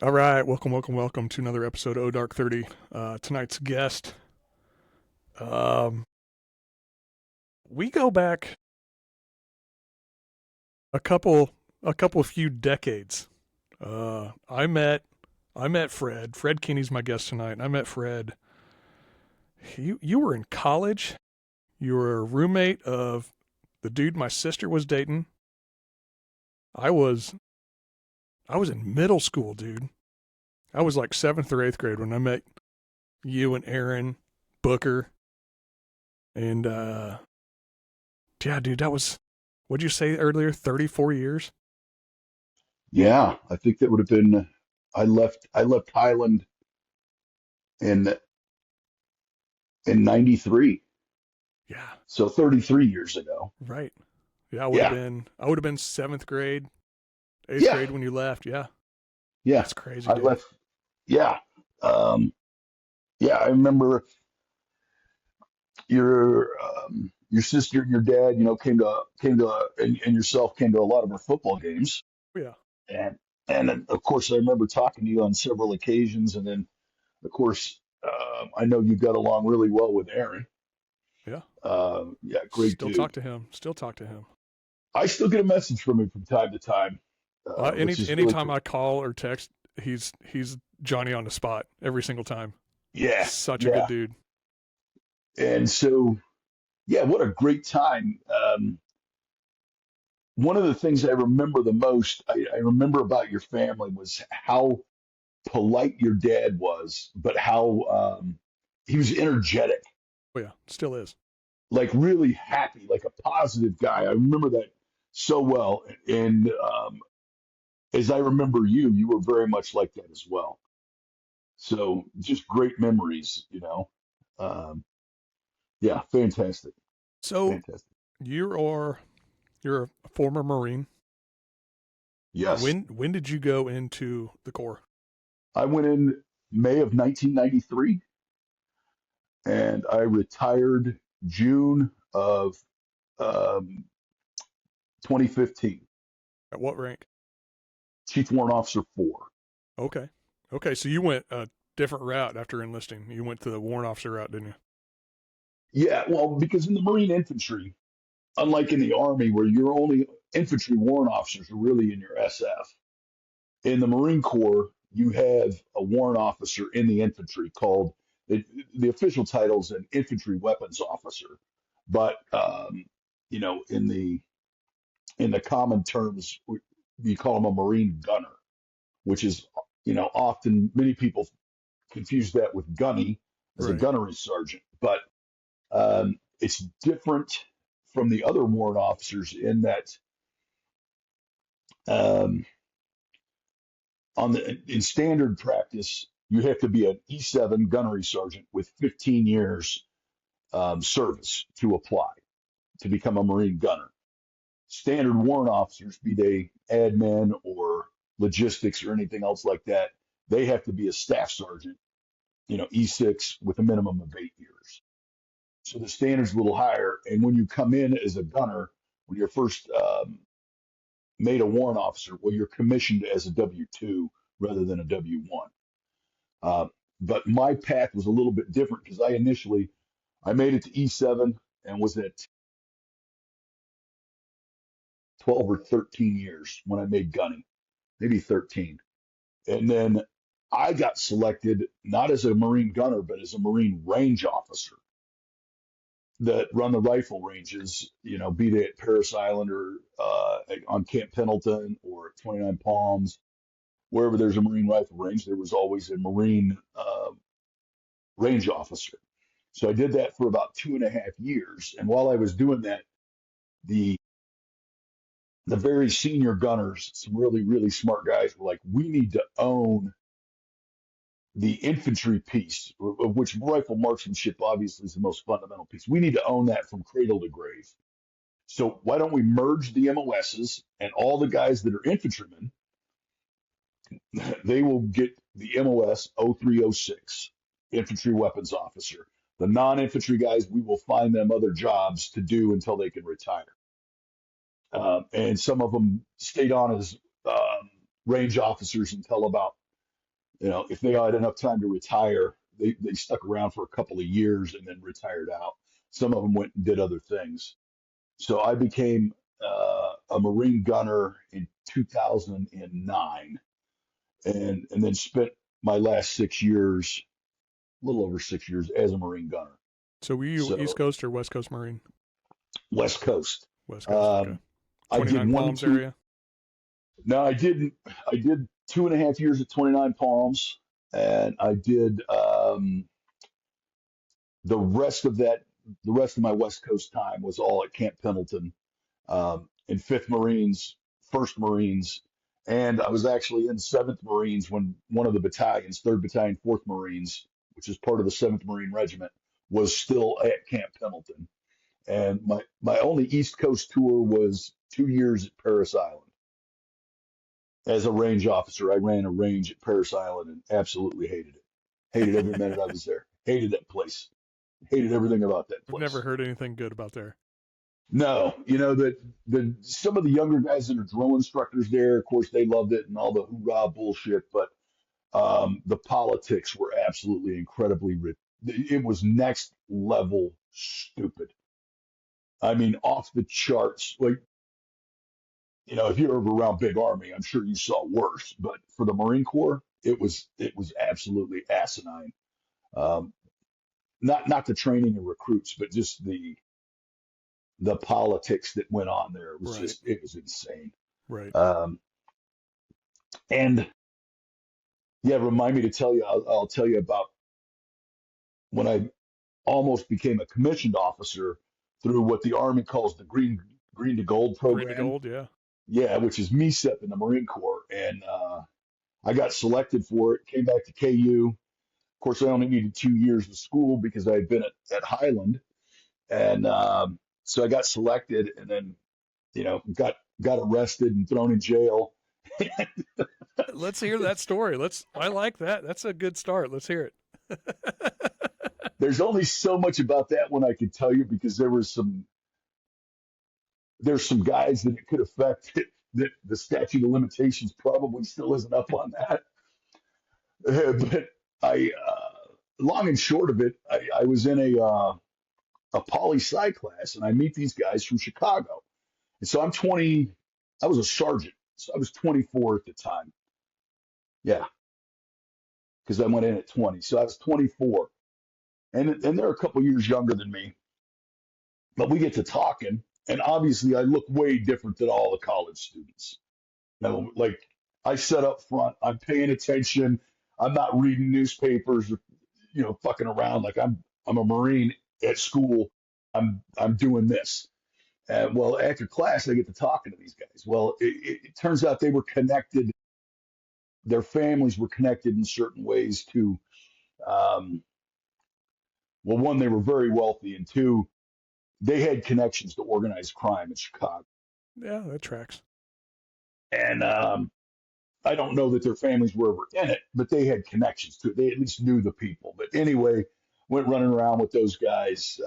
All right, welcome to another episode of O Dark 30. Tonight's guest, um, we go back a couple, few decades. I met Fred. Fred Keeney's my guest tonight, and I met Fred. You were in college. You were a roommate of the dude my sister was dating. I was, I was in middle school, dude. I was like seventh or eighth grade when I met you and Aaron Booker. And yeah, dude, that was, what'd you say earlier? 34 years? Yeah, I think that would have been. I left Highland in '93, Yeah, so 33 years ago. right. Yeah, Yeah, I would have been seventh grade, eighth yeah, grade when you left. Yeah, yeah. that's crazy, I dude. left. Yeah, um, yeah. I remember your sister, and your dad. And yourself came to a lot of our football games, Oh, yeah, and and of course I remember talking to you on several occasions, and then of course I know you got along really well with Aaron. yeah. Yeah, great Still talk dude. to him. Still talk to him. I still get a message from him from time to time, which is really Anytime cool. I call or text, he's Johnny on the spot every single time. Yeah, Such a good yeah. dude. And so, yeah, what a great time. One of the things I remember the most, I remember about your family was how polite your dad was, but how he was energetic, Oh yeah, still is. like really happy, like a positive guy. I remember that so well. And as I remember you, you were very much like that as well. So just great memories. Um, yeah, fantastic, So fantastic. you are you're a former Marine. Yes, When did you go into the Corps? I went in May of 1993, and I retired June of um, 2015. At what rank? Chief Warrant Officer 4. Okay. Okay, so you went a different route after enlisting. You went to the warrant officer route, didn't you? Yeah, well, because in the Marine Infantry, unlike in the Army, where your only infantry warrant officers are really in your SF, in the Marine Corps, you have a warrant officer in the infantry called the official title is an infantry weapons officer, but in the common terms, you call him a Marine gunner, which is often many people confuse that with Gunny as a Right. gunnery sergeant, but it's different from the other warrant officers in that um, in standard practice, you have to be an E7 gunnery sergeant with 15 years service to apply to become a Marine gunner. Standard warrant officers, be they admin or logistics or anything else like that, they have to be a staff sergeant, E6 with a minimum of 8 years. So the standard's a little higher. And when you come in as a gunner, when you're first made a warrant officer, well, you're commissioned as a W-2 rather than a W-1. Uh, but my path was a little bit different because I made it to E7 and was at 12 or 13 years when I made Gunny, maybe 13. And then I got selected not as a Marine gunner, but as a Marine range officer that run the rifle ranges, be they at Paris Island or on Camp Pendleton or at 29 Palms, wherever there's a Marine rifle range, there was always a Marine range officer. So I did that for about 2.5 years. And while I was doing that, the the very senior gunners, some really, really smart guys, were like, we need to own the infantry piece, of which rifle marksmanship obviously is the most fundamental piece. We need to own that from cradle to grave. So why don't we merge the MOSs and all the guys that are infantrymen, they will get the MOS 0306, infantry weapons officer. The non-infantry guys, we will find them other jobs to do until they can retire. And some of them stayed on as range officers until about If they had enough time to retire, they stuck around for a couple of years and then retired out. Some of them went and did other things. So I became a Marine gunner in 2009, and then spent my last 6 years, a little over 6 years, as a Marine gunner. So were you East So Coast or West Coast Marine? West Coast. West Coast. Okay. Um, I did 29 one and Palms two. area. No, I didn't. I did 2.5 years at 29 Palms, and I did the rest of that. The rest of my West Coast time was all at Camp Pendleton, in Fifth Marines, First Marines, and I was actually in Seventh Marines when one of the battalions, Third Battalion, Fourth Marines, which is part of the Seventh Marine Regiment, was still at Camp Pendleton. And my only East Coast tour was 2 years at Paris Island. As a range officer, I ran a range at Paris Island and absolutely hated it. Hated every minute I was there. Hated that place. Hated everything about that I've never place. heard anything good about there. No, that the some of the younger guys that are drill instructors there, of course, they loved it and all the hoorah bullshit, but the politics were absolutely incredibly it was next level stupid. I mean, off the charts. Like, if you're ever around Big Army, I'm sure you saw worse. But for the Marine Corps, it was absolutely asinine. Um, not the training and recruits, but just the politics that went on there. Right. It was insane. Right. Um, and yeah, remind me to tell you. I'll tell you about when I almost became a commissioned officer through what the Army calls the Green to Gold Green to program. gold. Yeah. Yeah, which is MECEP in the Marine Corps, and I got selected for it. Came back to KU. Of course, I only needed 2 years of school because I had been at Highland, and so I got selected, and then got arrested and thrown in jail. Let's hear that story. I like that. That's a good start. Let's hear it. There's only so much about that one I could tell you because there's some guys that it could affect that the statute of limitations probably still isn't up on that. But long and short of it, I was in a poli sci class, and I meet these guys from Chicago. And so I'm 20. I was a sergeant, so I was 24 at the time. Yeah, because I went in at 20, so I was 24, and they're a couple years younger than me. But we get to talking, and obviously I look way different than all the college students. Like, I sit up front, I'm paying attention, I'm not reading newspapers or fucking around. Like, I'm a Marine at school. I'm doing this. And well, after class, I get to talking to these guys. Well, it turns out they were connected. Their families were connected in certain ways to, um, well, one, they were very wealthy, and two, they had connections to organized crime in Chicago. Yeah, that tracks. And I don't know that their families were ever in it, but they had connections to it. They at least knew the people. But anyway, went running around with those guys.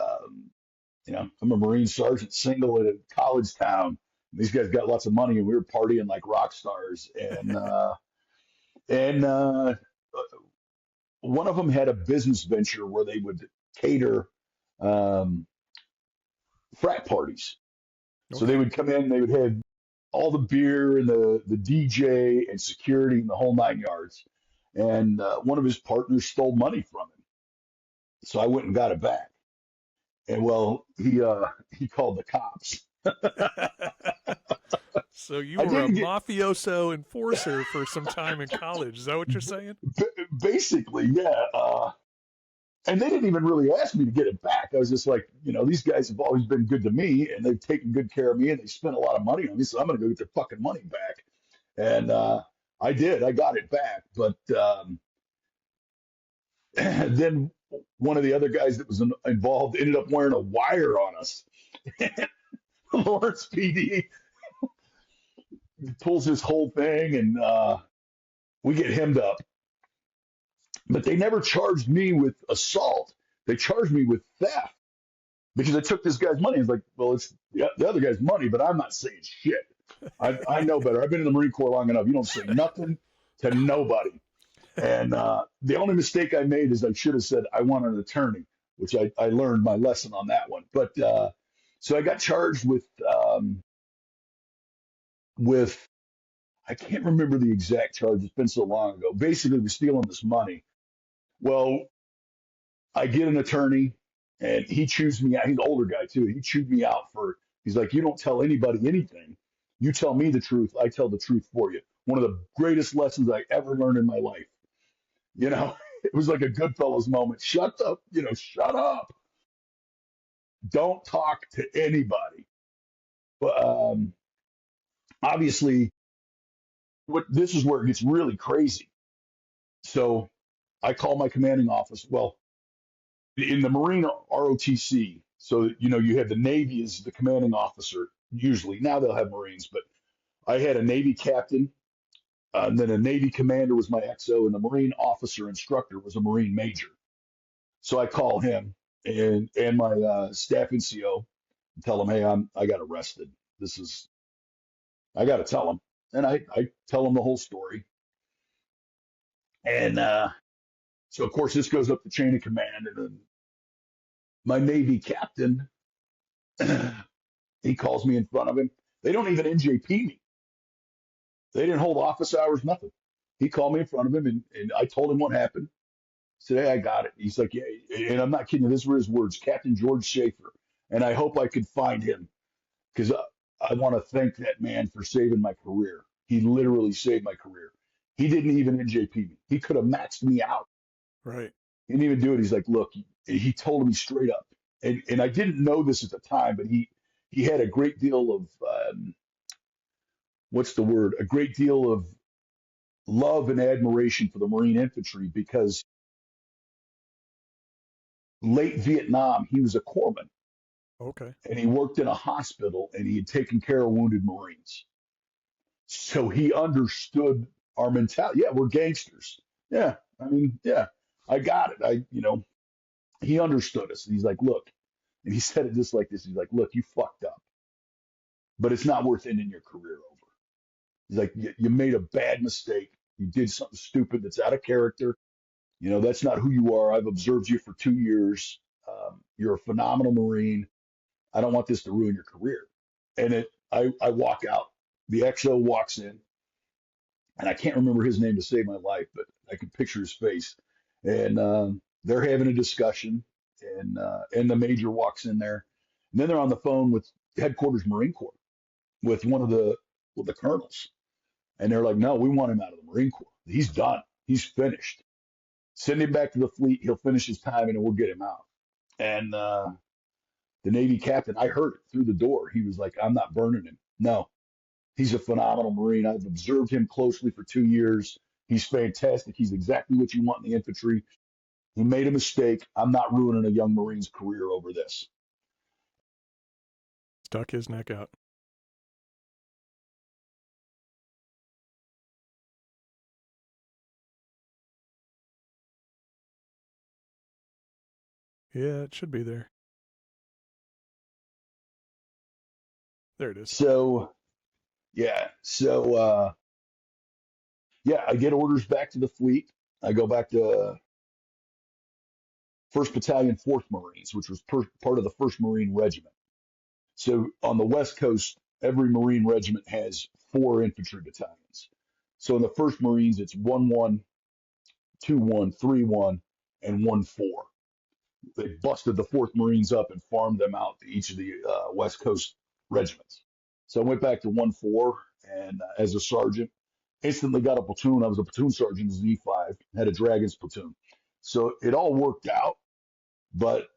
I'm a Marine sergeant single at a college town. These guys got lots of money, and we were partying like rock stars. And one of them had a business venture where they would cater um, frat parties. So Okay. they would come in, they would have all the beer and the DJ and security and the whole 9 yards. And one of his partners stole money from him. So I went and got it back. And well, he called the cops. So you I were a didn't get mafioso enforcer for some time in college. Is that what you're saying? basically, yeah. And they didn't even really ask me to get it back. I was just like, these guys have always been good to me, and they've taken good care of me, and they spent a lot of money on me, so I'm going to go get their fucking money back. And I did. I got it back. But then one of the other guys that was involved ended up wearing a wire on us. Lawrence PD pulls this whole thing, and we get hemmed up. But they never charged me with assault. They charged me with theft because I took this guy's money. It's like, well, it's the other guy's money, but I'm not saying shit. I know better. I've been in the Marine Corps long enough. You don't say nothing to nobody. And the only mistake I made is I should have said I want an attorney, which I learned my lesson on that one. But so I got charged with I can't remember the exact charge. It's been so long ago. Basically, we're stealing this money. Well, I get an attorney, and he chews me out. He's an older guy too. He chewed me out for. He's like, you don't tell anybody anything. You tell me the truth. I tell the truth for you. One of the greatest lessons I ever learned in my life. You know, it was like a Goodfellas moment. Shut up. Shut up. Don't talk to anybody. But obviously, what this is where it gets really crazy. So I call my commanding office. Well, in the Marine ROTC, so you had the Navy as the commanding officer usually. Now they'll have Marines, but I had a Navy captain, and then a Navy commander was my XO, and the Marine officer instructor was a Marine major. So I call him and my staff NCO and tell him, hey, I got arrested. This is I got to tell him, and I tell him the whole story, and so of course this goes up the chain of command, and then my Navy captain he calls me in front of him. They don't even NJP me. They didn't hold office hours, nothing. He called me in front of him, and I told him what happened. Said, hey, I got it. He's like, yeah, and I'm not kidding you. These were his words, Captain George Schaefer. And I hope I could find him because I want to thank that man for saving my career. He literally saved my career. He didn't even NJP me. He could have maxed me out. Right. He didn't even do it. He's like, look, he told me straight up. And I didn't know this at the time, but he had a great deal of, what's the word? A great deal of love and admiration for the Marine infantry because late Vietnam, he was a corpsman Okay. and he worked in a hospital and he had taken care of wounded Marines. So he understood our mentality. Yeah, we're gangsters. Yeah, I mean, yeah, I got it. He understood us. And he's like, look, and he said it just like this. He's like, look, you fucked up, but it's not worth ending your career over. He's like, you made a bad mistake. You did something stupid that's out of character. That's not who you are. I've observed you for 2 years. You're a phenomenal Marine. I don't want this to ruin your career. And I walk out. The XO walks in, and I can't remember his name to save my life, but I can picture his face. And they're having a discussion, and the major walks in there, and then they're on the phone with headquarters Marine Corps with one of the colonels, and they're like, no, we want him out of the Marine Corps. He's done. He's finished. Send him back to the fleet. He'll finish his time, and then we'll get him out. And the Navy captain, I heard it through the door. He was like, I'm not burning him. No, he's a phenomenal Marine. I've observed him closely for 2 years. He's fantastic. He's exactly what you want in the infantry. He made a mistake. I'm not ruining a young Marine's career over this. Stuck his neck out. Yeah, it should be there. There it is. So, yeah. So, yeah, I get orders back to the fleet. I go back to 1st Battalion, 4th Marines, which was part of the 1st Marine Regiment. So on the West Coast, every Marine regiment has 4 infantry battalions. So in the 1st Marines, it's 1-1, 2-1, 3-1, and 1-4. They busted the 4th Marines up and farmed them out to each of the West Coast regiments. So I went back to 1-4 and as a sergeant, instantly got a platoon. I was a platoon sergeant in Z5, had a Dragons platoon. So it all worked out, but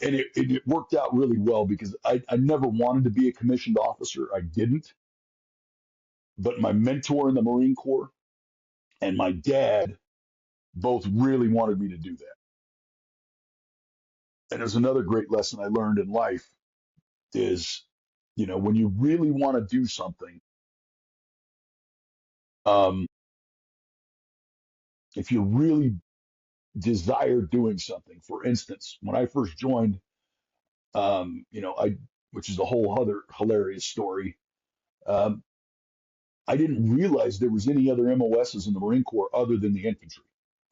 and it worked out really well because I never wanted to be a commissioned officer. I didn't. But my mentor in the Marine Corps and my dad both really wanted me to do that. And there's another great lesson I learned in life is, when you really want to do something, if you really desire doing something, for instance, when I first joined, which is a whole other hilarious story. I didn't realize there was any other MOSs in the Marine Corps other than the infantry.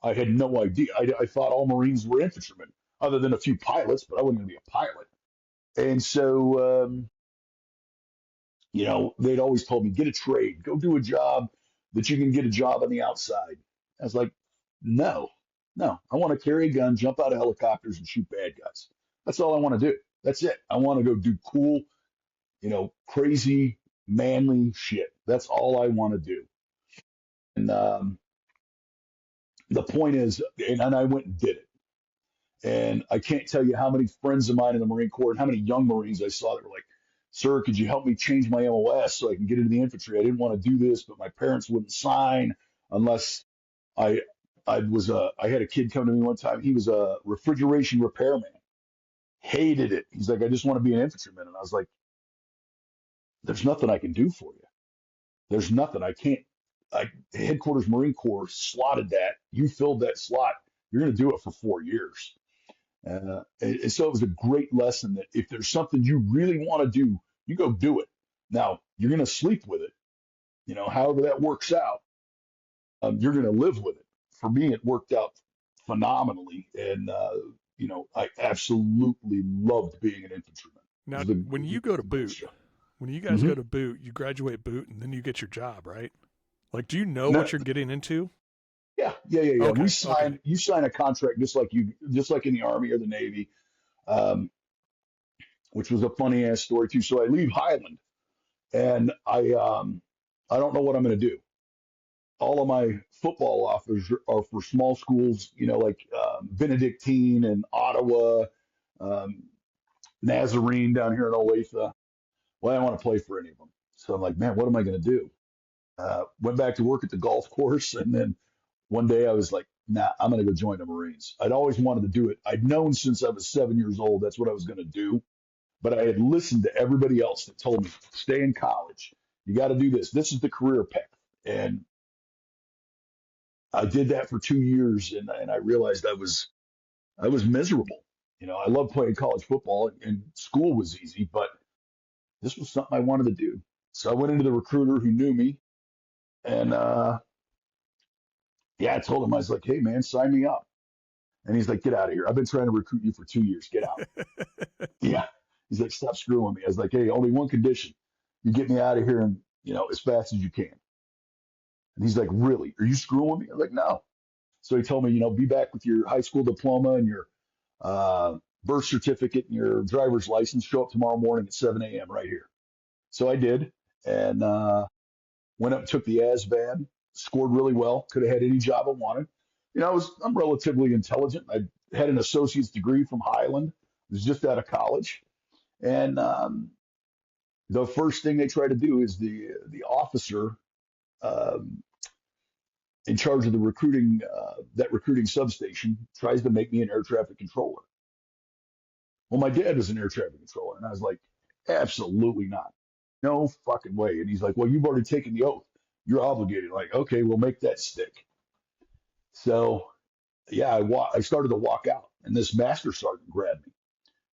I had no idea. I thought all Marines were infantrymen, other than a few pilots, but I wasn't going to be a pilot. And so, they'd always told me, get a trade, go do a job that you can get a job on the outside. I was like, no, no, I want to carry a gun, jump out of helicopters, and shoot bad guys. That's all I want to do. That's it. I want to go do cool, crazy, manly shit. That's all I want to do. And the point is, and I went and did it. And I can't tell you how many friends of mine in the Marine Corps and how many young Marines I saw that were like, "Sir, could you help me change my MOS so I can get into the infantry? I didn't want to do this, but my parents wouldn't sign unless I I had a kid come to me one time. He was a refrigeration repairman. Hated it. He's like, I just want to be an infantryman. And I was like, there's nothing I can do for you. There's nothing. I can't. Headquarters Marine Corps slotted that. You filled that slot. You're going to do it for 4 years. And so it was a great lesson that if there's something you really want to do, you go do it. Now, you're going to sleep with it, however that works out, you're going to live with it. For me, it worked out phenomenally. And, I absolutely loved being an infantryman. It Now, was the when you go to boot, best job. when you guys Mm-hmm. go to boot, you graduate boot and then you get your job, right? Like, do you know No, what you're getting into? yeah, yeah, yeah, yeah. Okay, okay. You sign a contract just like in the Army or the Navy, um, which was a funny ass story too. So I leave Highland and I don't know what I'm going to do. All of my football offers are for small schools, like Benedictine and Ottawa, um, Nazarene down here in Olathe. Well, I don't want to play for any of them. So I'm like, man, what am I going to do? Went back to work at the golf course. And then one day I was like, nah, I'm going to go join the Marines. I'd always wanted to do it. I'd known since I was 7 years old that's what I was going to do. But I had listened to everybody else that told me, stay in college. You got to do this. This is the career path. And I did that for 2 years, and I realized I was miserable. I loved playing college football, and school was easy, but this was something I wanted to do. So I went into the recruiter who knew me, and yeah, I told him I was like, "Hey, man, sign me up." And he's like, "Get out of here! I've been trying to recruit you for 2 years. Get out." Yeah, he's like, "Stop screwing me." I was like, "Hey, only one condition: you get me out of here, and as fast as you can." And he's like, "Really? Are you screwing me?" I was like, "No." So he told me, be back with your high school diploma and your birth certificate and your driver's license. Show up tomorrow morning at 7 a.m. right here. So I did, and went up and took the ASVAB. Scored really well. Could have had any job I wanted. I'm relatively intelligent. I had an associate's degree from Highland. Was just out of college, and the first thing they try to do is the officer um, in charge of the recruiting, that recruiting substation, tries to make me an air traffic controller. Well, my dad was an air traffic controller, and I was like, absolutely not, no fucking way. And he's like, well, you've already taken the oath, you're obligated. Like, okay, we'll make that stick. So yeah, I started to walk out, and this master sergeant grabbed me.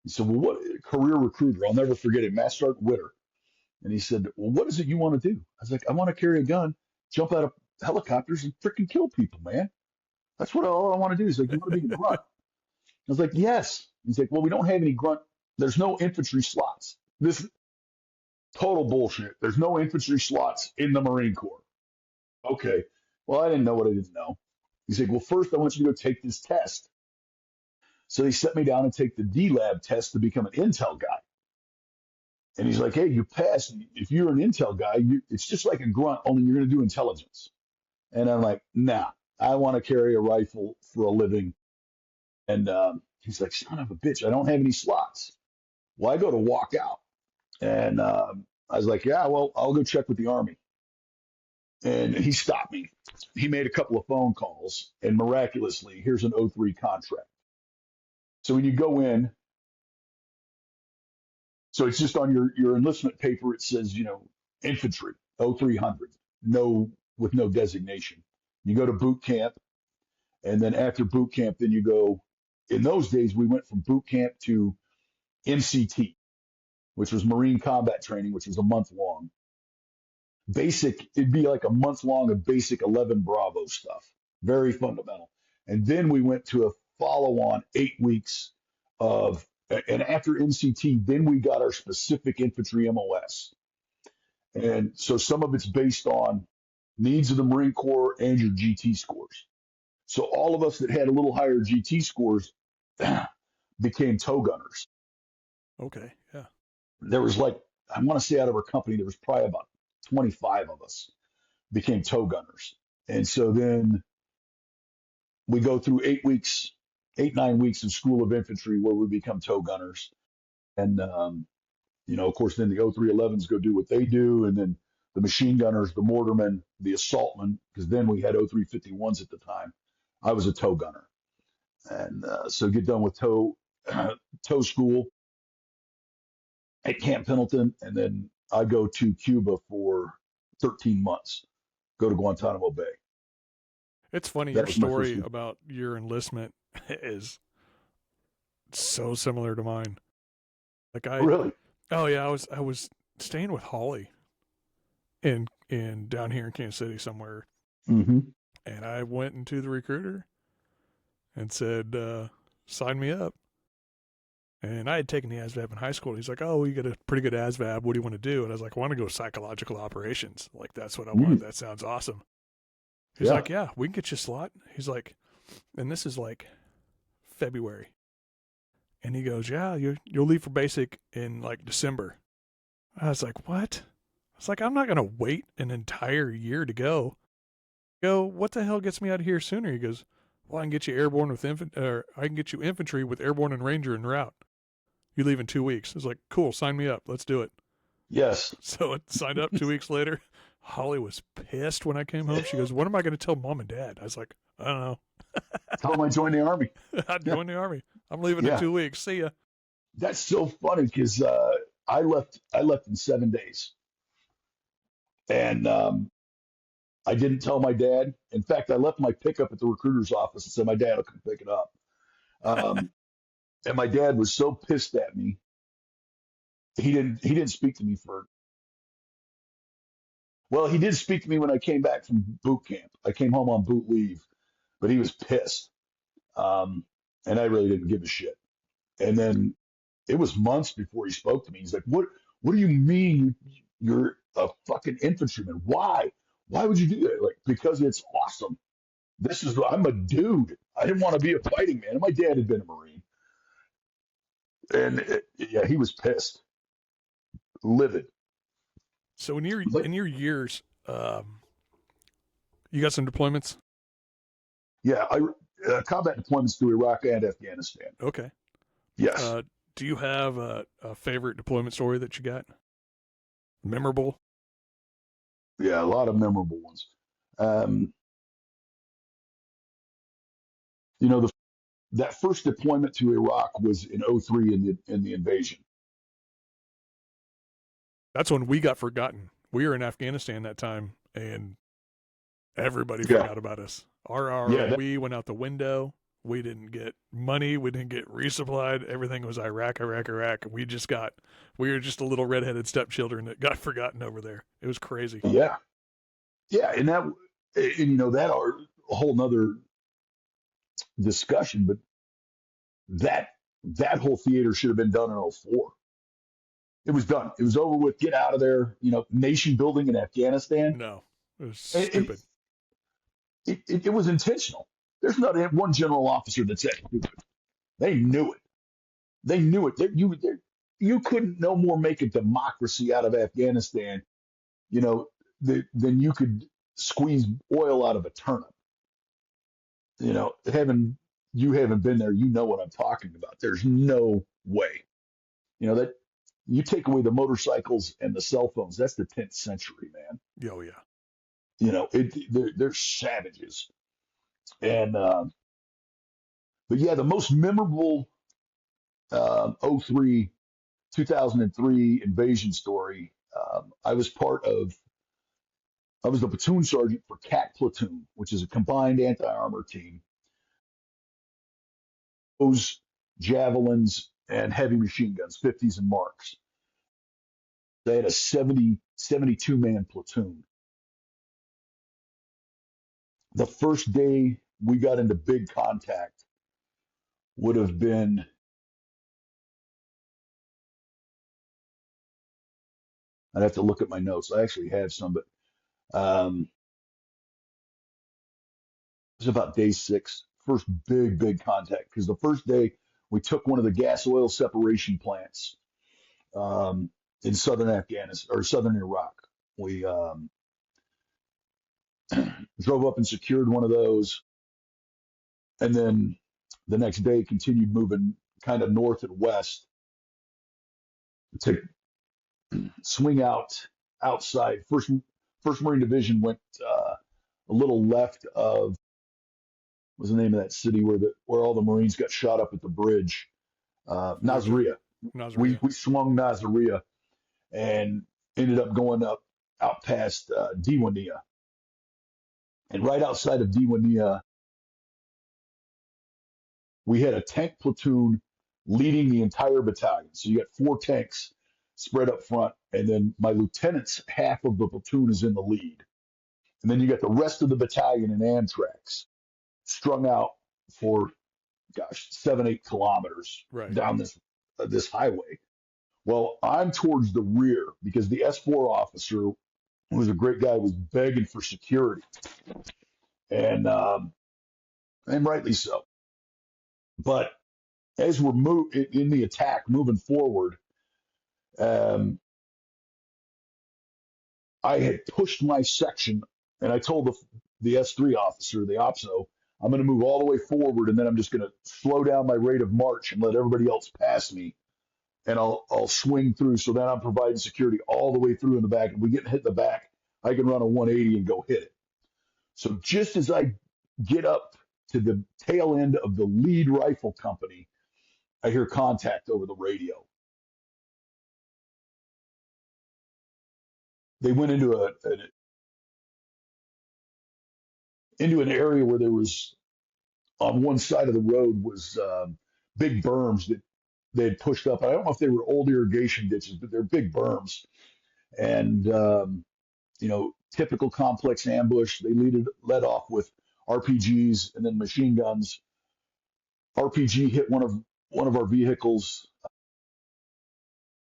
He said, well, what career recruiter? I'll never forget it, Master Sergeant Witter. And he said, well, what is it you want to do? I was like, I want to carry a gun, jump out of helicopters, and freaking kill people, man. That's what all I want to do. He's like, you want to be a grunt? I was like, yes. He's like, well, we don't have any grunt. There's no infantry slots. This is total bullshit. There's no infantry slots in the Marine Corps. Okay. Well, I didn't know what I didn't know. He's like, well, first I want you to go take this test. So they set me down and take the D-Lab test to become an intel guy. And he's like, hey, you passed. If you're an intel guy, it's just like a grunt, only you're going to do intelligence. And I'm like, nah, I want to carry a rifle for a living. And he's like, son of a bitch, I don't have any slots. Well, I go to walk out. And I was like, yeah, well, I'll go check with the Army. And he stopped me. He made a couple of phone calls, and miraculously, here's an O3 contract. So when you go in, so it's just on your enlistment paper, it says, infantry, O300, no, with no designation. You go to boot camp, and then after boot camp, then you go, in those days, we went from boot camp to MCT, which was Marine Combat Training, which was a month long. It'd be like a month long of basic 11 Bravo stuff, very fundamental. And then we went to a follow-on 8 weeks of, and after NCT, then we got our specific infantry MOS. And so some of it's based on needs of the Marine Corps and your GT scores. So all of us that had a little higher GT scores became tow gunners. Okay. Yeah. There was like, I want to say out of our company, there was probably about 25 of us became tow gunners. And so then we go through 8 weeks, 9 weeks of School of Infantry where we become tow gunners. And, of course, then the 0311s go do what they do. And then the machine gunners, the mortarmen, the assaultmen, because then we had 0351s at the time. I was a tow gunner. And so get done with tow school at Camp Pendleton. And then I go to Cuba for 13 months, go to Guantanamo Bay. It's funny. That Your was my first story week. about your enlistment is so similar to mine. Like Really? oh yeah, I was staying with Holly in down here in Kansas City somewhere, Mm-hmm. and I went into the recruiter and said, sign me up. And I had taken the ASVAB in high school. He's like, oh, you got a pretty good ASVAB. What do you want to do? And I was like, I want to go psychological operations. Like, that's what I want. That sounds awesome. He's Yeah. like, yeah, we can get you a slot. He's like, and this is like February. And he goes, yeah, you'll leave for basic in like December. I was like, what? I was like, I'm not going to wait an entire year to go. What the hell gets me out of here sooner? He goes, well, I can get you airborne with I can get you infantry with airborne and ranger en route. You leave in 2 weeks. I was like, cool, sign me up. Let's do it. Yes. So I signed up 2 weeks later. Holly was pissed when I came home. She goes, what am I going to tell mom and dad? I was like, I don't know. Tell them I joined the Army. I joined the Army. I'm leaving Yeah. in 2 weeks. See ya. That's so funny because I left in 7 days. And I didn't tell my dad. In fact, I left my pickup at the recruiter's office and said my dad will come pick it up. And my dad was so pissed at me. He didn't speak to me he did speak to me when I came back from boot camp. I came home on boot leave, but he was pissed. And I really didn't give a shit. And then it was months before he spoke to me. He's like, what do you mean you're a fucking infantryman? Why would you do that? Like, because it's awesome. I'm a dude. I didn't want to be a fighting man. And my dad had been a Marine. And he was pissed, livid. So in your years, you got some deployments? Yeah, combat deployments to Iraq and Afghanistan. Okay. Yes. Do you have a favorite deployment story that you got? Memorable? Yeah, a lot of memorable ones. That first deployment to Iraq was in 03 in the invasion. That's when we got forgotten. We were in Afghanistan that time, and everybody forgot about us. Our ROE went out the window. We didn't get money. We didn't get resupplied. Everything was Iraq. We were just a little redheaded stepchildren that got forgotten over there. It was crazy. Yeah. Yeah. And that are a whole nother discussion, but that whole theater should have been done in 04. It was done. It was over with. Get out of there. Nation building in Afghanistan. No, it was stupid. It was intentional. There's not one general officer that said stupid. They knew it. They knew it. You couldn't no more make a democracy out of Afghanistan, than you could squeeze oil out of a turnip. You haven't been there. You know what I'm talking about. There's no way. That you take away the motorcycles and the cell phones. That's the 10th century, man. Oh yeah. They're savages. And but yeah, the most memorable 03 2003 invasion story. I was the platoon sergeant for CAT platoon, which is a combined anti-armor team. Those javelins and heavy machine guns, 50s and marks. They had a 72 man platoon. The first day we got into big contact would have been, I'd have to look at my notes. I actually have some, but it was about day 6, first big contact. Because the first day we took one of the gas oil separation plants um, in southern Afghanistan or southern Iraq. We drove up and secured one of those, and then the next day continued moving kind of north and west to swing out outside. First Marine Division went a little left of, what was the name of that city where all the Marines got shot up at the bridge? Fallujah. Nasiriyah. We Nasiriyah. we swung Nasiriyah and ended up going up out past Diwania. And right outside of Diwania, we had a tank platoon leading the entire battalion. So you got 4 tanks spread up front, and then my lieutenant's half of the platoon is in the lead. And then you got the rest of the battalion in Amtracs strung out for, gosh, 7-8 kilometers Right. down this highway. Well, I'm towards the rear because the S4 officer, who was a great guy, was begging for security, and rightly so. But as we're in the attack, moving forward, um, I had pushed my section, and I told the S3 officer, the OPSO, I'm going to move all the way forward, and then I'm just going to slow down my rate of march and let everybody else pass me, and I'll swing through. So then I'm providing security all the way through in the back. If we get hit in the back, I can run a 180 and go hit it. So just as I get up to the tail end of the lead rifle company, I hear contact over the radio. They went into an area where there was, on one side of the road was big berms that they had pushed up. I don't know if they were old irrigation ditches, but they're big berms. And typical complex ambush. They led off with RPGs and then machine guns. RPG hit one of our vehicles,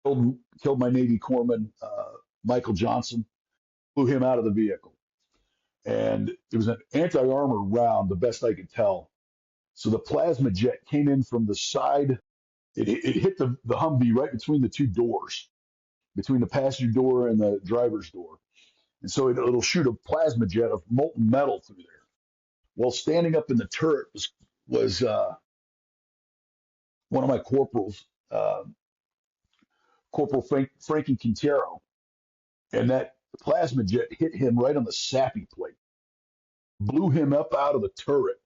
killed my Navy corpsman, Michael Johnson, blew him out of the vehicle. And it was an anti-armor round, the best I could tell. So the plasma jet came in from the side. It hit the Humvee right between the 2 doors, between the passenger door and the driver's door. And so it'll shoot a plasma jet of molten metal through there. Well, standing up in the turret was one of my corporals, Corporal Frankie Quintero, and that plasma jet hit him right on the SAPI plate, blew him up out of the turret,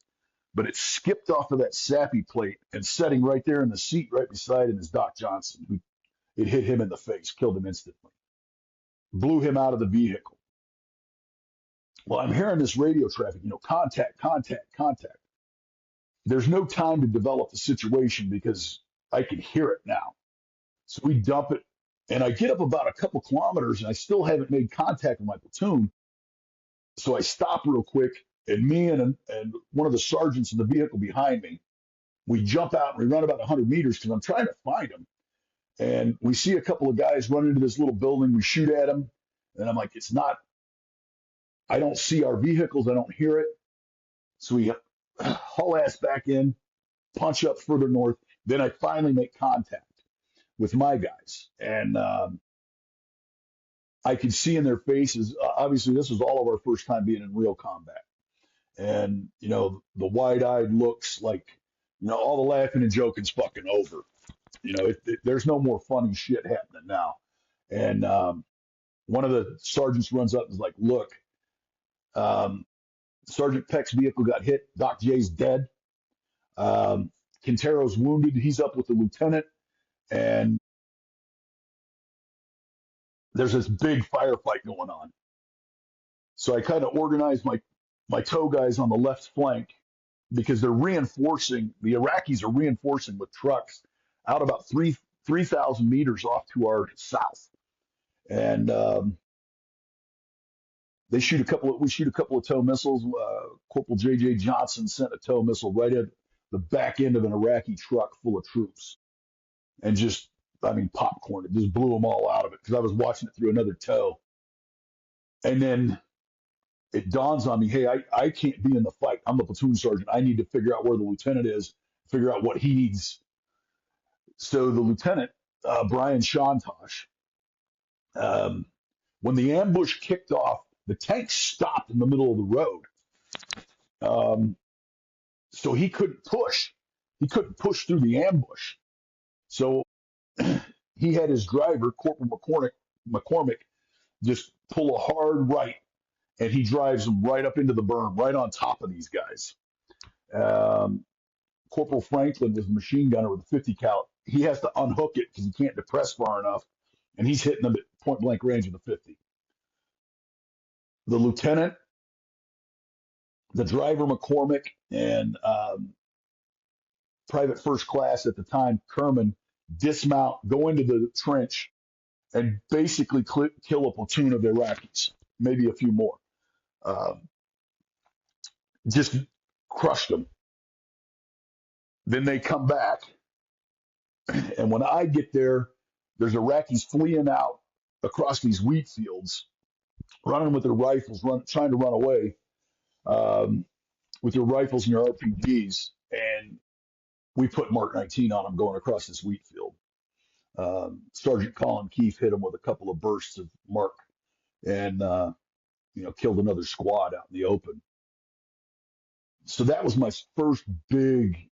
but it skipped off of that SAPI plate, and sitting right there in the seat right beside him is Doc Johnson. It hit him in the face, killed him instantly, blew him out of the vehicle. Well, I'm hearing this radio traffic, contact, contact, contact. There's no time to develop the situation because I can hear it now. So we dump it, and I get up about a couple kilometers, and I still haven't made contact with my platoon. So I stop real quick, and me and one of the sergeants in the vehicle behind me, we jump out and we run about 100 meters because I'm trying to find them. And we see a couple of guys run into this little building. We shoot at them, and I'm like, I don't see our vehicles. I don't hear it. So we haul ass back in, punch up further north. Then I finally make contact with my guys. And I can see in their faces, obviously, this was all of our first time being in real combat. And, the wide-eyed looks like, all the laughing and joking's fucking over. There's no more funny shit happening now. And one of the sergeants runs up and is like, look, Sergeant Peck's vehicle got hit. Doc J's dead. Quintero's wounded. He's up with the lieutenant. And there's this big firefight going on. So I kind of organized my tow guys on the left flank because they're reinforcing. The Iraqis are reinforcing with trucks out about 3,000 meters off to our south. And we shoot a couple of tow missiles. Corporal J.J. Johnson sent a tow missile right at the back end of an Iraqi truck full of troops, and just, I mean, popcorn. It just blew them all out of it because I was watching it through another tow. And then it dawns on me, hey, I can't be in the fight. I'm the platoon sergeant. I need to figure out where the lieutenant is, figure out what he needs. So the lieutenant, Brian Shantosh, um, when the ambush kicked off, the tank stopped in the middle of the road. So he couldn't push. He couldn't push through the ambush. So he had his driver, Corporal McCormick, just pull a hard right, and he drives them right up into the berm, right on top of these guys. Um, Corporal Franklin was a machine gunner with a 50 cal. He has to unhook it because he can't depress far enough, and he's hitting them at point blank range with a 50. The lieutenant, the driver McCormick, and Private First Class at the time, Kerman, dismount, go into the trench, and basically kill a platoon of Iraqis, maybe a few more. Just crushed them. Then they come back, and when I get there, there's Iraqis fleeing out across these wheat fields, running with their rifles, trying to run away with their rifles and their RPGs, and we put Mark 19 on them going across this wheat field. Sergeant Colin Keefe hit him with a couple of bursts of Mark, and killed another squad out in the open. So that was my first big,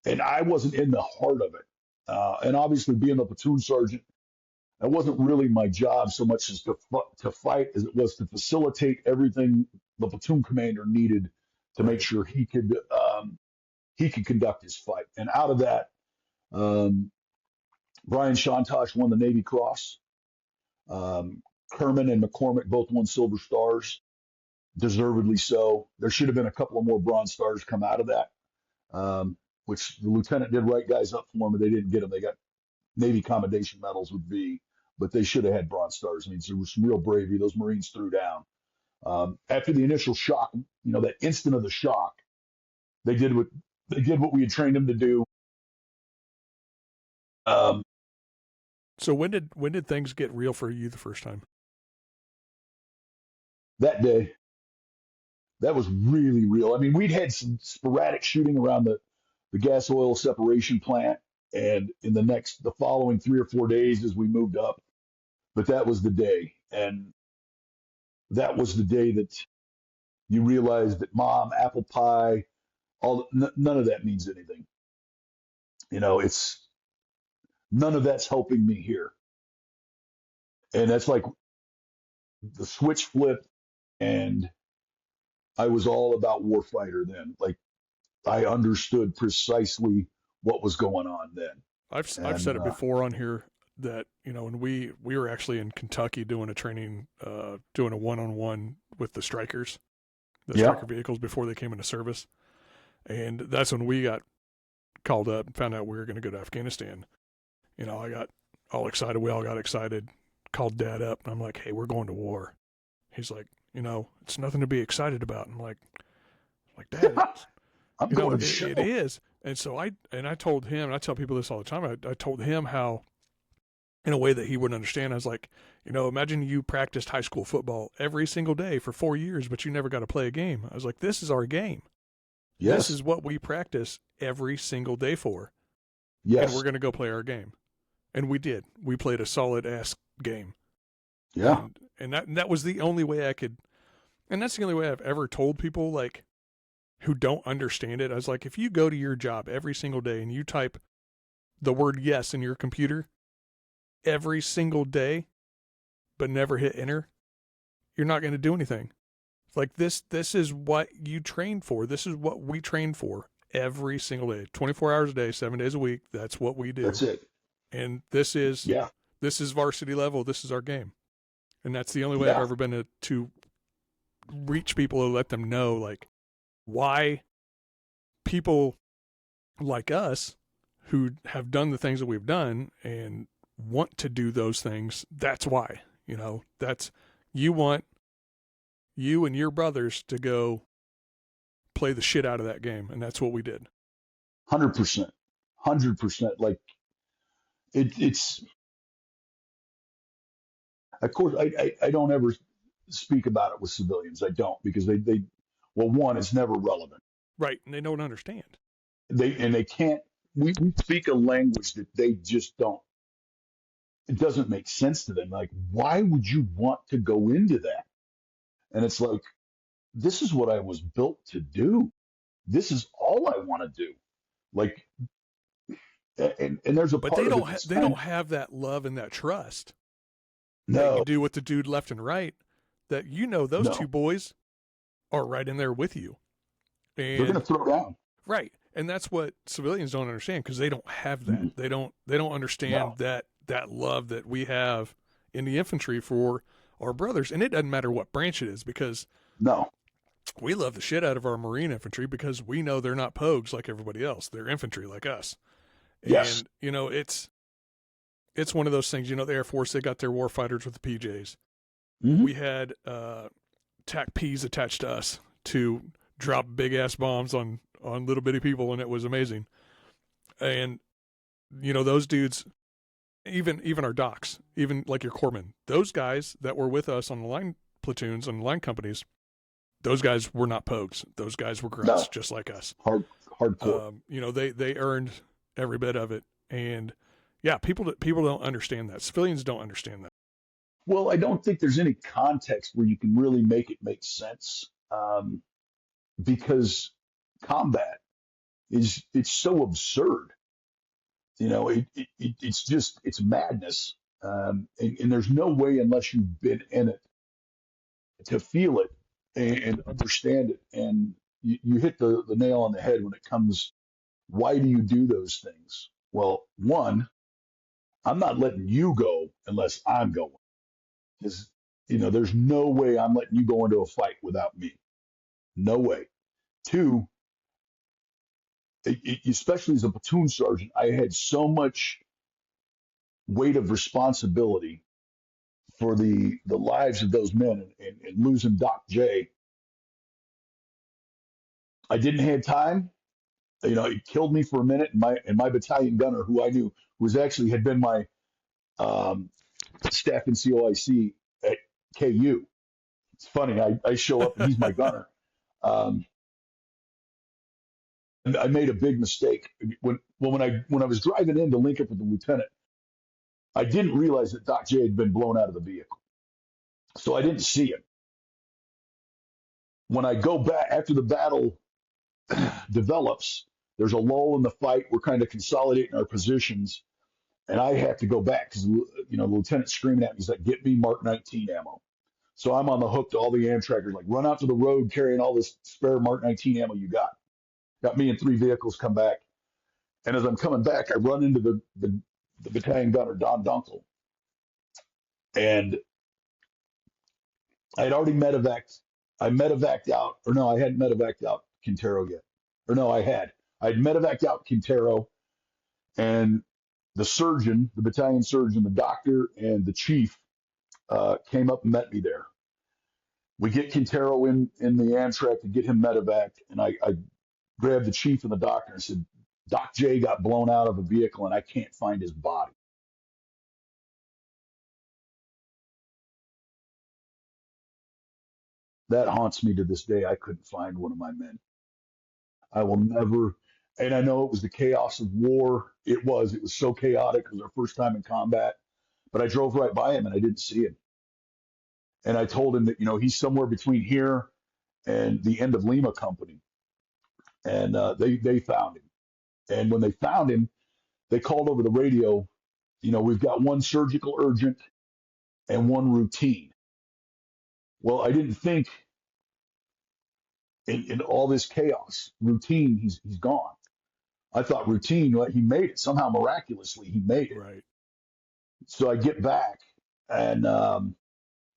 and I wasn't in the heart of it. And obviously, being a platoon sergeant, that wasn't really my job so much as to fight as it was to facilitate everything the platoon commander needed to make sure he could conduct his fight. And out of that, Brian Shantosh won the Navy Cross. Kerman and McCormick both won Silver Stars, deservedly so. There should have been a couple of more Bronze Stars come out of that, which the lieutenant did write guys up for them, but they didn't get them. They got Navy Commendation Medals with V, but they should have had Bronze Stars. I mean, there was some real bravery. Those Marines threw down. After the initial shock, that instant of the shock, they did what we had trained them to do. So when did things get real for you the first time? That day. That was really real. I mean, we'd had some sporadic shooting around the gas oil separation plant, and in the following 3 or 4 days as we moved up. But that was the day, and that was the day that you realized that mom, apple pie, none of that means anything. It's none of that's helping me here. And that's like the switch flipped, and I was all about warfighter then. Like, I understood precisely what was going on then. I've said it before on here that when we were actually in Kentucky doing a training, doing a one-on-one with the Strikers, Striker vehicles before they came into service, and that's when we got called up and found out we were going to go to Afghanistan. I got all excited. We all got excited. Called Dad up, and I'm like, "Hey, we're going to war." He's like, "It's nothing to be excited about." I'm like, "Dad, I'm going to show. It is." And so I told him, and I tell people this all the time. I told him how, in a way that he wouldn't understand. I was like, imagine you practiced high school football every single day for 4 years, but you never got to play a game. I was like, this is our game. Yes. This is what we practice every single day for. Yes. And we're going to go play our game. And we did. We played a solid-ass game. Yeah. And that was the only way I could, and that's the only way I've ever told people, like, who don't understand it. I was like, if you go to your job every single day and you type the word yes in your computer every single day, but never hit enter, you're not going to do anything. It's like, this is what you trained for. This is what we trained for every single day, 24 hours a day, 7 days a week. That's what we do. That's it. And this is varsity level. This is our game. And that's the only way I've ever been to reach people and let them know, like, why people like us who have done the things that we've done and want to do those things. That's why, that's, you want you and your brothers to go play the shit out of that game, and that's what we did. 100%, 100%. Like it's. Of course, I don't ever speak about it with civilians. I don't because they well, one, it's never relevant. Right, and they don't understand. They can't. We speak a language that they just don't. It doesn't make sense to them. Like, why would you want to go into that? And it's like, this is what I was built to do. This is all I want to do. Like, and there's a But part of it that's they kind don't of have that love and that trust that you no, do with the dude left and right. That those two no. boys are right in there with you, They're going and to throw down. right, and that's what civilians don't understand because they don't have that. Mm-mm. They don't understand No, that love that we have in the infantry for our brothers, and it doesn't matter what branch it is because no. we love the shit out of our Marine infantry because we know they're not pogues like everybody else. They're infantry like us. Yes. And, it's one of those things, the Air Force, they got their war fighters with the PJs. Hmm. We had TAC Ps attached to us to drop big ass bombs on little bitty people, and it was amazing. And, those dudes, even our docs, even like your corpsmen, those guys that were with us on the line platoons and line companies, those guys were not pogues. Those guys were grunts, No. just like us. Hardcore. They earned every bit of it, and yeah, people don't understand that. Civilians don't understand that. Well, I don't think there's any context where you can really make it make sense because combat it's so absurd. It's just it's madness, and there's no way unless you've been in it to feel it and understand it. And you hit the nail on the head when it comes. Why do you do those things? Well, one, I'm not letting you go unless I'm going. Because there's no way I'm letting you go into a fight without me. No way. Two, especially as a platoon sergeant, I had so much weight of responsibility for the lives of those men and losing Doc J. I didn't have time. It killed me for a minute. And my battalion gunner, who I knew, was actually had been my um, staff in COIC at KU. It's funny. I show up and he's my gunner. Um, and I made a big mistake when I was driving in to link up with the lieutenant. I didn't realize that Doc J had been blown out of the vehicle, so I didn't see him. When I go back after the battle develops, there's a lull in the fight. We're kind of consolidating our positions, and I have to go back because the lieutenant's screaming at me. He's like, "Get me Mark 19 ammo." So I'm on the hook to all the Amtrackers, like, run out to the road carrying all this spare Mark 19 ammo you got. Got me in 3 vehicles, come back. And as I'm coming back, I run into the battalion gunner, Don Dunkel. And I had already medevaced. I medevaced out, or no, I hadn't medevaced out Quintero yet. Or no, I had. I'd medevaced out Quintero, and the surgeon, the battalion surgeon, the doctor, and the chief came up and met me there. We get Quintero in the Amtrak to get him medevaced, and I grabbed the chief and the doctor and said, Doc J got blown out of a vehicle and I can't find his body. That haunts me to this day. I couldn't find one of my men. I will never, and I know it was the chaos of war. It was so chaotic. It was our first time in combat, but I drove right by him and I didn't see him. And I told him that, he's somewhere between here and the end of Lima Company. And they found him. And when they found him, they called over the radio, we've got one surgical urgent and one routine. Well, I didn't think in all this chaos, routine, he's gone. I thought routine, he made it. Somehow miraculously, he made it. Right. So I get back, and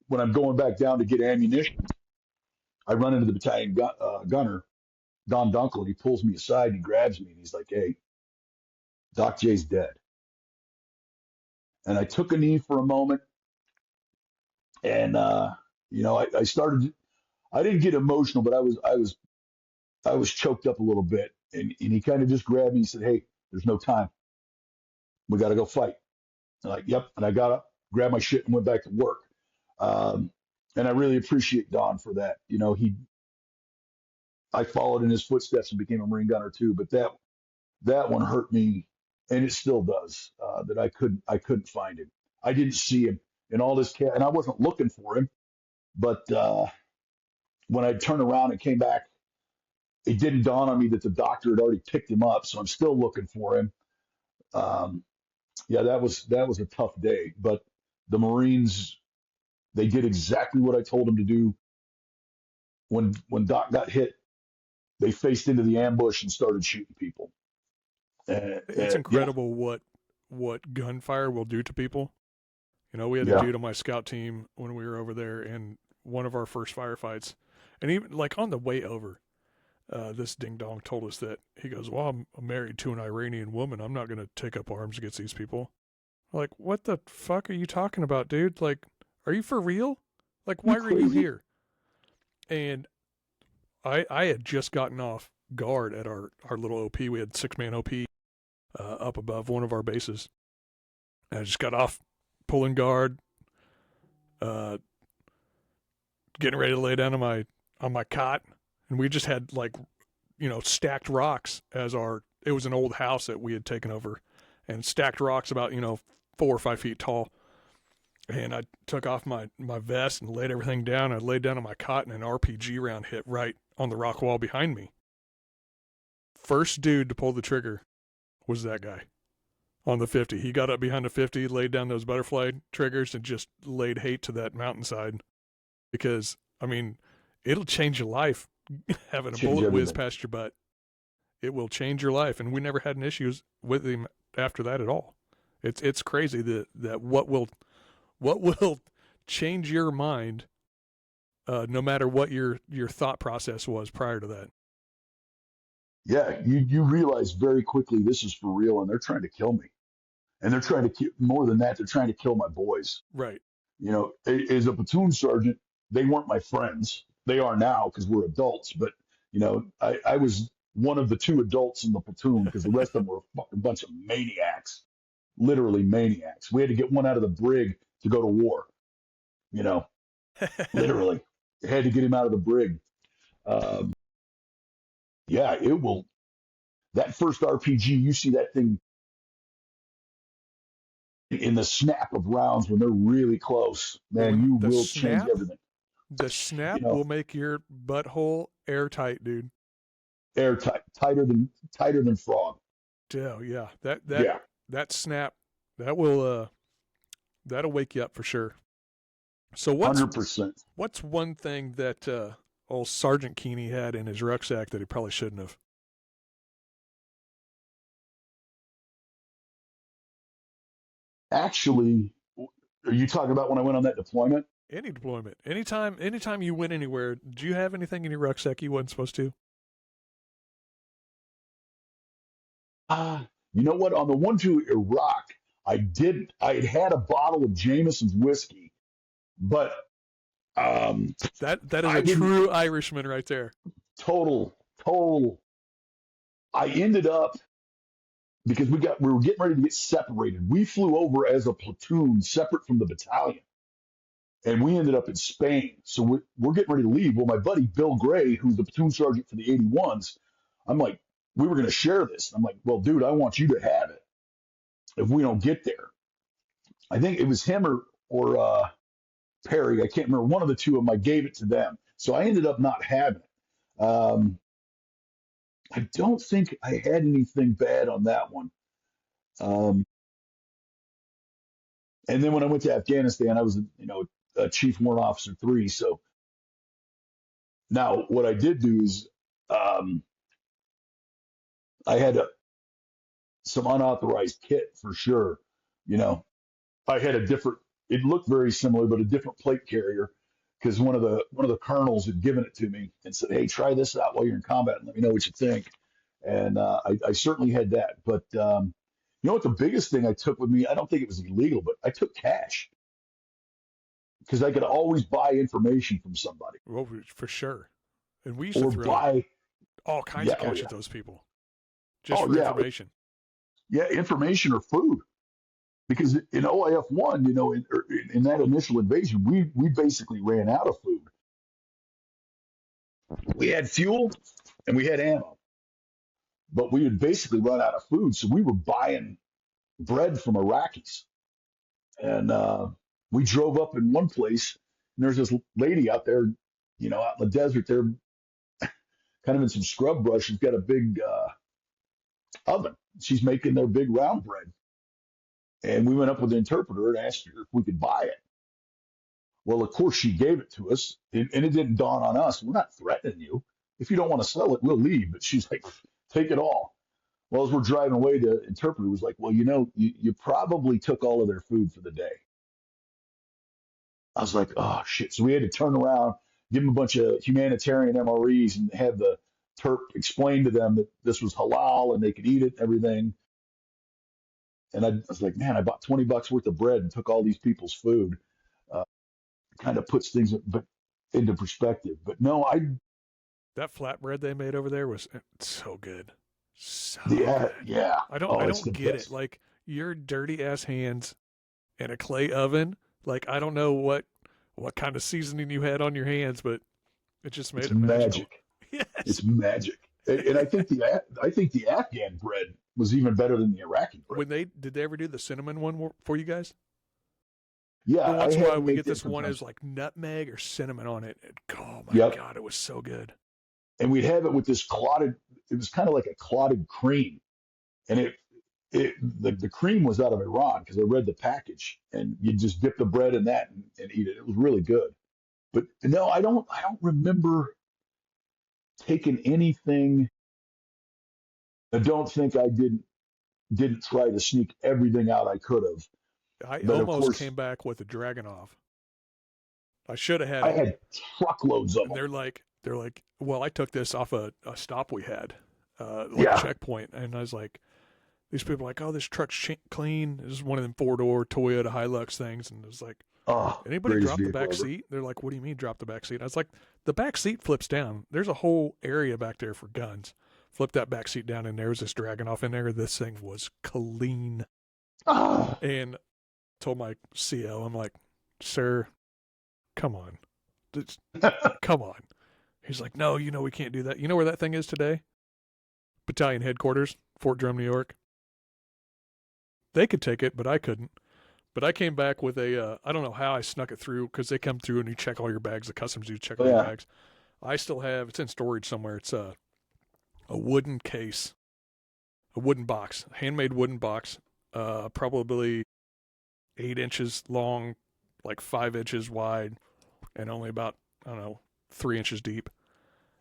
when I'm going back down to get ammunition, I run into the battalion gunner, Don Dunkel, and he pulls me aside and he grabs me and he's like, "Hey, Doc J's dead." And I took a knee for a moment, and I started. I didn't get emotional, but I was choked up a little bit, and he kind of just grabbed me and said, "Hey, there's no time. We got to go fight." I'm like, "Yep," and I got up, grabbed my shit, and went back to work. Um, and I really appreciate Don for that. I followed in his footsteps and became a Marine gunner too, but that one hurt me, and it still does. That I couldn't find him. I didn't see him in all this and I wasn't looking for him. But when I turned around and came back, it didn't dawn on me that the doctor had already picked him up. So I'm still looking for him. Um, yeah, that was a tough day. But the Marines, they did exactly what I told them to do. When Doc got hit, they faced into the ambush and started shooting people. It's Yeah, incredible what gunfire will do to people. We had a yeah, dude on my scout team when we were over there, and one of our first firefights, and even like on the way over, this ding dong told us that he goes, "Well, I'm married to an Iranian woman. I'm not going to take up arms against these people." Like, what the fuck are you talking about, dude? Like, are you for real? Like, you why are you crazy? here? And I had just gotten off guard at our little OP. We had 6-man OP up above one of our bases. And I just got off pulling guard, uh, getting ready to lay down on my cot, and we just had like stacked rocks as our. It was an old house that we had taken over, and stacked rocks about 4 or 5 feet tall. And I took off my vest and laid everything down. I laid down on my cot, and an RPG round hit right on the rock wall behind me. First dude to pull the trigger was that guy on the 50. He got up behind the 50, laid down those butterfly triggers, and just laid hate to that mountainside. Because, I mean, it'll change your life having a Change bullet whiz everything. past your butt. It will change your life. And we never had any issues with him after that at all. It's crazy that what will change your mind, no matter what your thought process was prior to that. Yeah, you realize very quickly this is for real, and they're trying to kill me, and they're trying to more than that. They're trying to kill my boys. Right. As a platoon sergeant, they weren't my friends. They are now because we're adults. But I was one of the two adults in the platoon because the rest of them were a fucking bunch of maniacs, literally maniacs. We had to get one out of the brig to go to war. You know, literally, had to get him out of the brig. Um, yeah, it will. That first RPG, you see that thing in the snap of rounds when they're really close, man, When you will change everything. the You snap know, will make your butthole airtight, dude. airtight, tighter than frog. Yeah, yeah. Yeah, That snap that will that'll wake you up for sure. So 100%. what's one thing that old Sergeant Keeney had in his rucksack that he probably shouldn't have? Actually, are you talking about when I went on that deployment? Any deployment, anytime you went anywhere, do you have anything in your rucksack you wasn't supposed to? You know what? On the one to Iraq, I did. I had a bottle of Jameson's whiskey, but That is I a didn't. true Irishman right there. Total. I ended up because we were getting ready to get separated. We flew over as a platoon, separate from the battalion, and we ended up in Spain. So we're getting ready to leave. Well, my buddy Bill Gray, who's the platoon sergeant for the 81s, I'm like, we were going to share this. I'm like, well, dude, I want you to have it if we don't get there. I think it was him or Perry. I can't remember. One of the two of them. I gave it to them, so I ended up not having it. I don't think I had anything bad on that one. Um, and then when I went to Afghanistan, I was a chief warrant officer 3. So now what I did do is um, I had some unauthorized kit for sure. You know, I had a different. It looked very similar, but a different plate carrier because one of the colonels had given it to me and said, "Hey, try this out while you're in combat and let me know what you think." And I certainly had that. But you know what? The biggest thing I took with me, I don't think it was illegal, but I took cash. because I could always buy information from somebody Well, for sure. And we used to or throw buy. all kinds Yeah, of oh cash yeah, at those people just oh for yeah, information. yeah, information or food. Because in OIF one, in that initial invasion, we basically ran out of food. We had fuel and we had ammo, but we had basically run out of food, so we were buying bread from Iraqis. And we drove up in one place, and there's this lady out there, out in the desert there, kind of in some scrub brush. She's got a big oven. She's making their big round bread. And we went up with the interpreter and asked her if we could buy it. Well, of course, she gave it to us, and it didn't dawn on us. We're not threatening you. If you don't want to sell it, we'll leave. But she's like, take it all. Well, as we're driving away, the interpreter was like, well, you probably took all of their food for the day. I was like, oh, shit. So we had to turn around, give them a bunch of humanitarian MREs, and have the Terp explain to them that this was halal and they could eat it and everything. And I was like, man, I bought $20 worth of bread and took all these people's food. Uh, Kind of puts things into perspective. But no, That flatbread they made over there was so good. So yeah, good. yeah. I don't Oh, I it's don't the get it. best. Like your dirty ass hands in a clay oven. Like I don't know what kind of seasoning you had on your hands, but it just made It's it magical. magic. Yes. It's magic. And I think the Afghan bread was even better than the Iraqi bread. When did they ever do the cinnamon one for you guys? Yeah, Every I once in a had while to we make get that this one sometimes. is like nutmeg or cinnamon on it. Oh my Yep. god, it was so good. And we'd have it with this clotted. It was kind of like a clotted cream, and the cream was out of Iran because I read the package, and you just dip the bread in that and eat it. It was really good. But no, I don't remember taking anything. I don't think I didn't try to sneak everything out I could have. I But of almost course, came back with a Dragonov. I should have had I it. had truckloads of And them. they're like, well, I took this off a stop we had, like a Yeah. checkpoint, and I was like, these people are like, oh, this truck's clean. This is one of them 4-door Toyota Hilux things, and it was like, Oh, anybody greatest drop the vehicle back ever. seat? They're like, what do you mean drop the back seat? I was like, the back seat flips down. There's a whole area back there for guns. Flip that back seat down, and there was this Dragonov in there. This thing was clean. Ah, And told my CO, I'm like, sir, come on. Just, come on. He's like, no, we can't do that. You know where that thing is today? Battalion headquarters, Fort Drum, New York. They could take it, but I couldn't. But I came back with I don't know how I snuck it through because they come through and you check all your bags. The customs dudes check all your yeah. bags. I still have, it's in storage somewhere. It's a wooden case, a wooden box, a handmade wooden box, probably 8 inches long, like 5 inches wide, and only about, I don't know, 3 inches deep.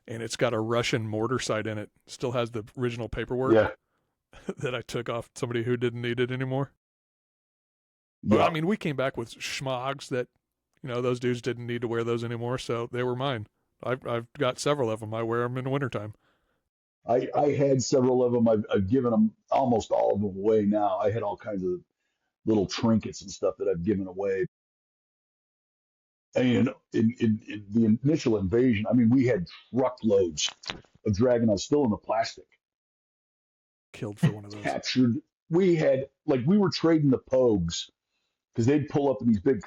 And it's got a Russian mortar sight in it. Still has the original paperwork Yeah. that I took off somebody who didn't need it anymore. But I Yeah. mean, we came back with schmogs that, those dudes didn't need to wear those anymore, so they were mine. I've got several of them. I wear them in the wintertime. I had several of them. I've given them almost all of them away now. I had all kinds of little trinkets and stuff that I've given away. And in the initial invasion, I mean, we had truckloads of Dragonite still in the plastic Killed for one of those. captured. We were trading the Pogues because they'd pull up in these big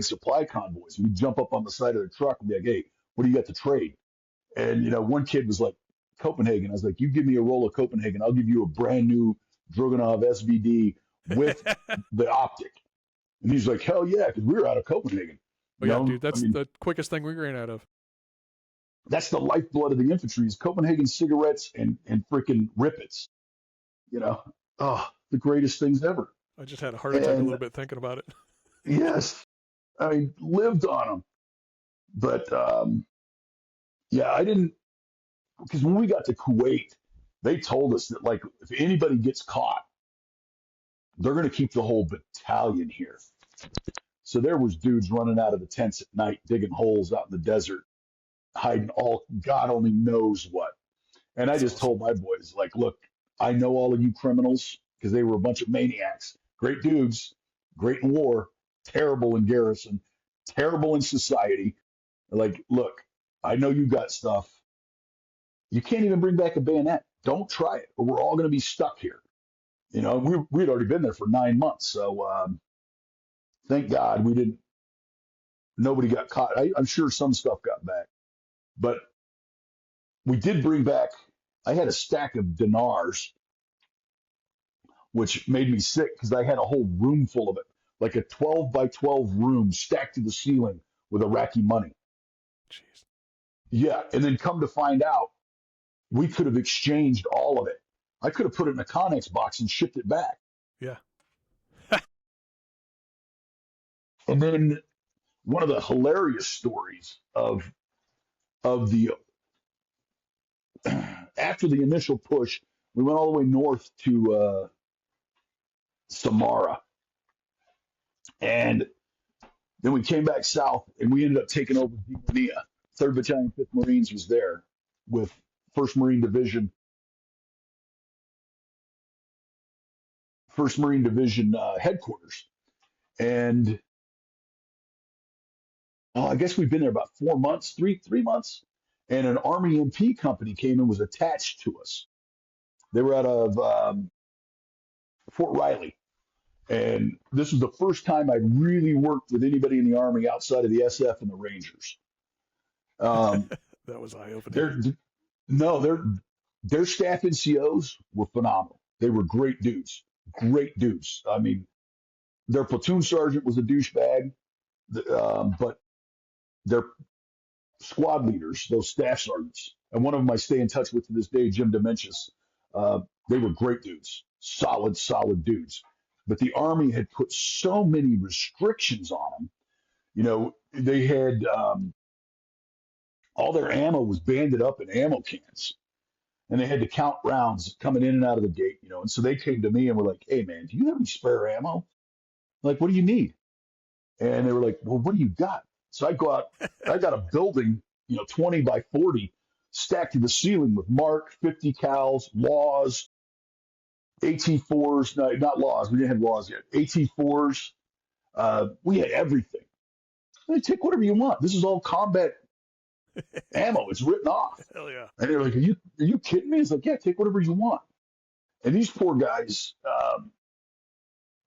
supply convoys. We'd jump up on the side of the truck and be like, "Hey, what do you got to trade?" And one kid was like, "Copenhagen." I was like, "You give me a roll of Copenhagen, I'll give you a brand new Drogonov SVD with Oh the optic." And he's like, "Hell yeah," because we were out of Copenhagen. yeah, dude, I that's mean, the quickest thing we ran out of. that's the lifeblood of the infantry is Copenhagen cigarettes and freaking Rippets. You know, oh, the greatest things ever. I just had a heart attack a And little bit thinking about it. yes, I mean, lived on them. But yeah, I didn't, because when we got to Kuwait, they told us that, like, if anybody gets caught, they're going to keep the whole battalion here. So there was dudes running out of the tents at night, digging holes out in the desert, hiding all God only knows what. And I That's just awesome. told my boys, like, look, I know all of you criminals because they were a bunch of maniacs, great dudes, great in war, terrible in garrison. terrible in society. Like, look, I know you got stuff. You can't even bring back a bayonet. Don't try it, or we're all going to be stuck here. We'd already been there for 9 months, so thank God we didn't. Nobody got caught. I'm sure some stuff got back, but we did bring back. I had a stack of dinars, which made me sick because I had a whole room full of it, like a 12 by 12 room stacked to the ceiling with Iraqi money. Jeez. Yeah, and then come to find out, we could have exchanged all of it. I could have put it in a Connex box and shipped it back. Yeah. And then one of the hilarious stories of the after the initial push, we went all the way north to Samara, and then we came back south, and we ended up taking over Dimania. Third Battalion, Fifth Marines was there with First Marine Division, headquarters, and I guess we've been there about 4 months, three months, and an Army MP company came and was attached to us. They were out of Fort Riley, and this was the first time I really worked with anybody in the Army outside of the SF and the Rangers. Um, That was eye opening. their no, their staff NCOs were phenomenal. They were great dudes, great dudes. I mean, their platoon sergeant was a douchebag, but their squad leaders, those staff sergeants, and one of them I stay in touch with to this day, Jim Dementius. They were great dudes, solid dudes. But the Army had put so many restrictions on them. They had all their ammo was banded up in ammo cans, and they had to count rounds coming in and out of the gate. And so they came to me and were like, "Hey, man, do you have any spare ammo? Like, what do you need?" And they were like, "Well, what do you got?" So I go out, I got a building, 20 by 40, stacked to the ceiling with Mark, 50 cals, laws, AT4s, no, not laws, we didn't have laws yet, AT4s. We had everything. They take whatever you want. This is all combat ammo. It's written off. Hell yeah. And they're like, are you kidding me? It's like, yeah, take whatever you want. And these poor guys,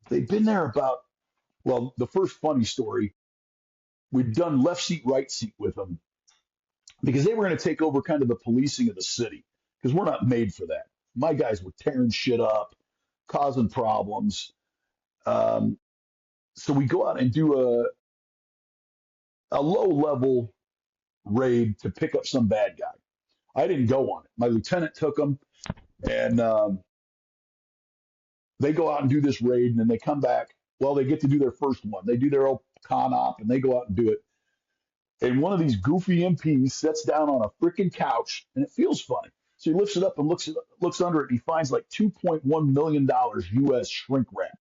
they've been there well, the first funny story, we'd done left seat, right seat with them because they were going to take over kind of the policing of the city because we're not made for that. My guys were tearing shit up, causing problems. So we go out and do a low level raid to pick up some bad guy. I didn't go on it. My lieutenant took them, and they go out and do this raid, and then they come back. Well, they get to do their first one. They do their old con op, and they go out and do it. And one of these goofy MPs sits down on a freaking couch, and it feels funny. So he lifts it up and looks under it, and he finds like $2.1 million US shrink wrap.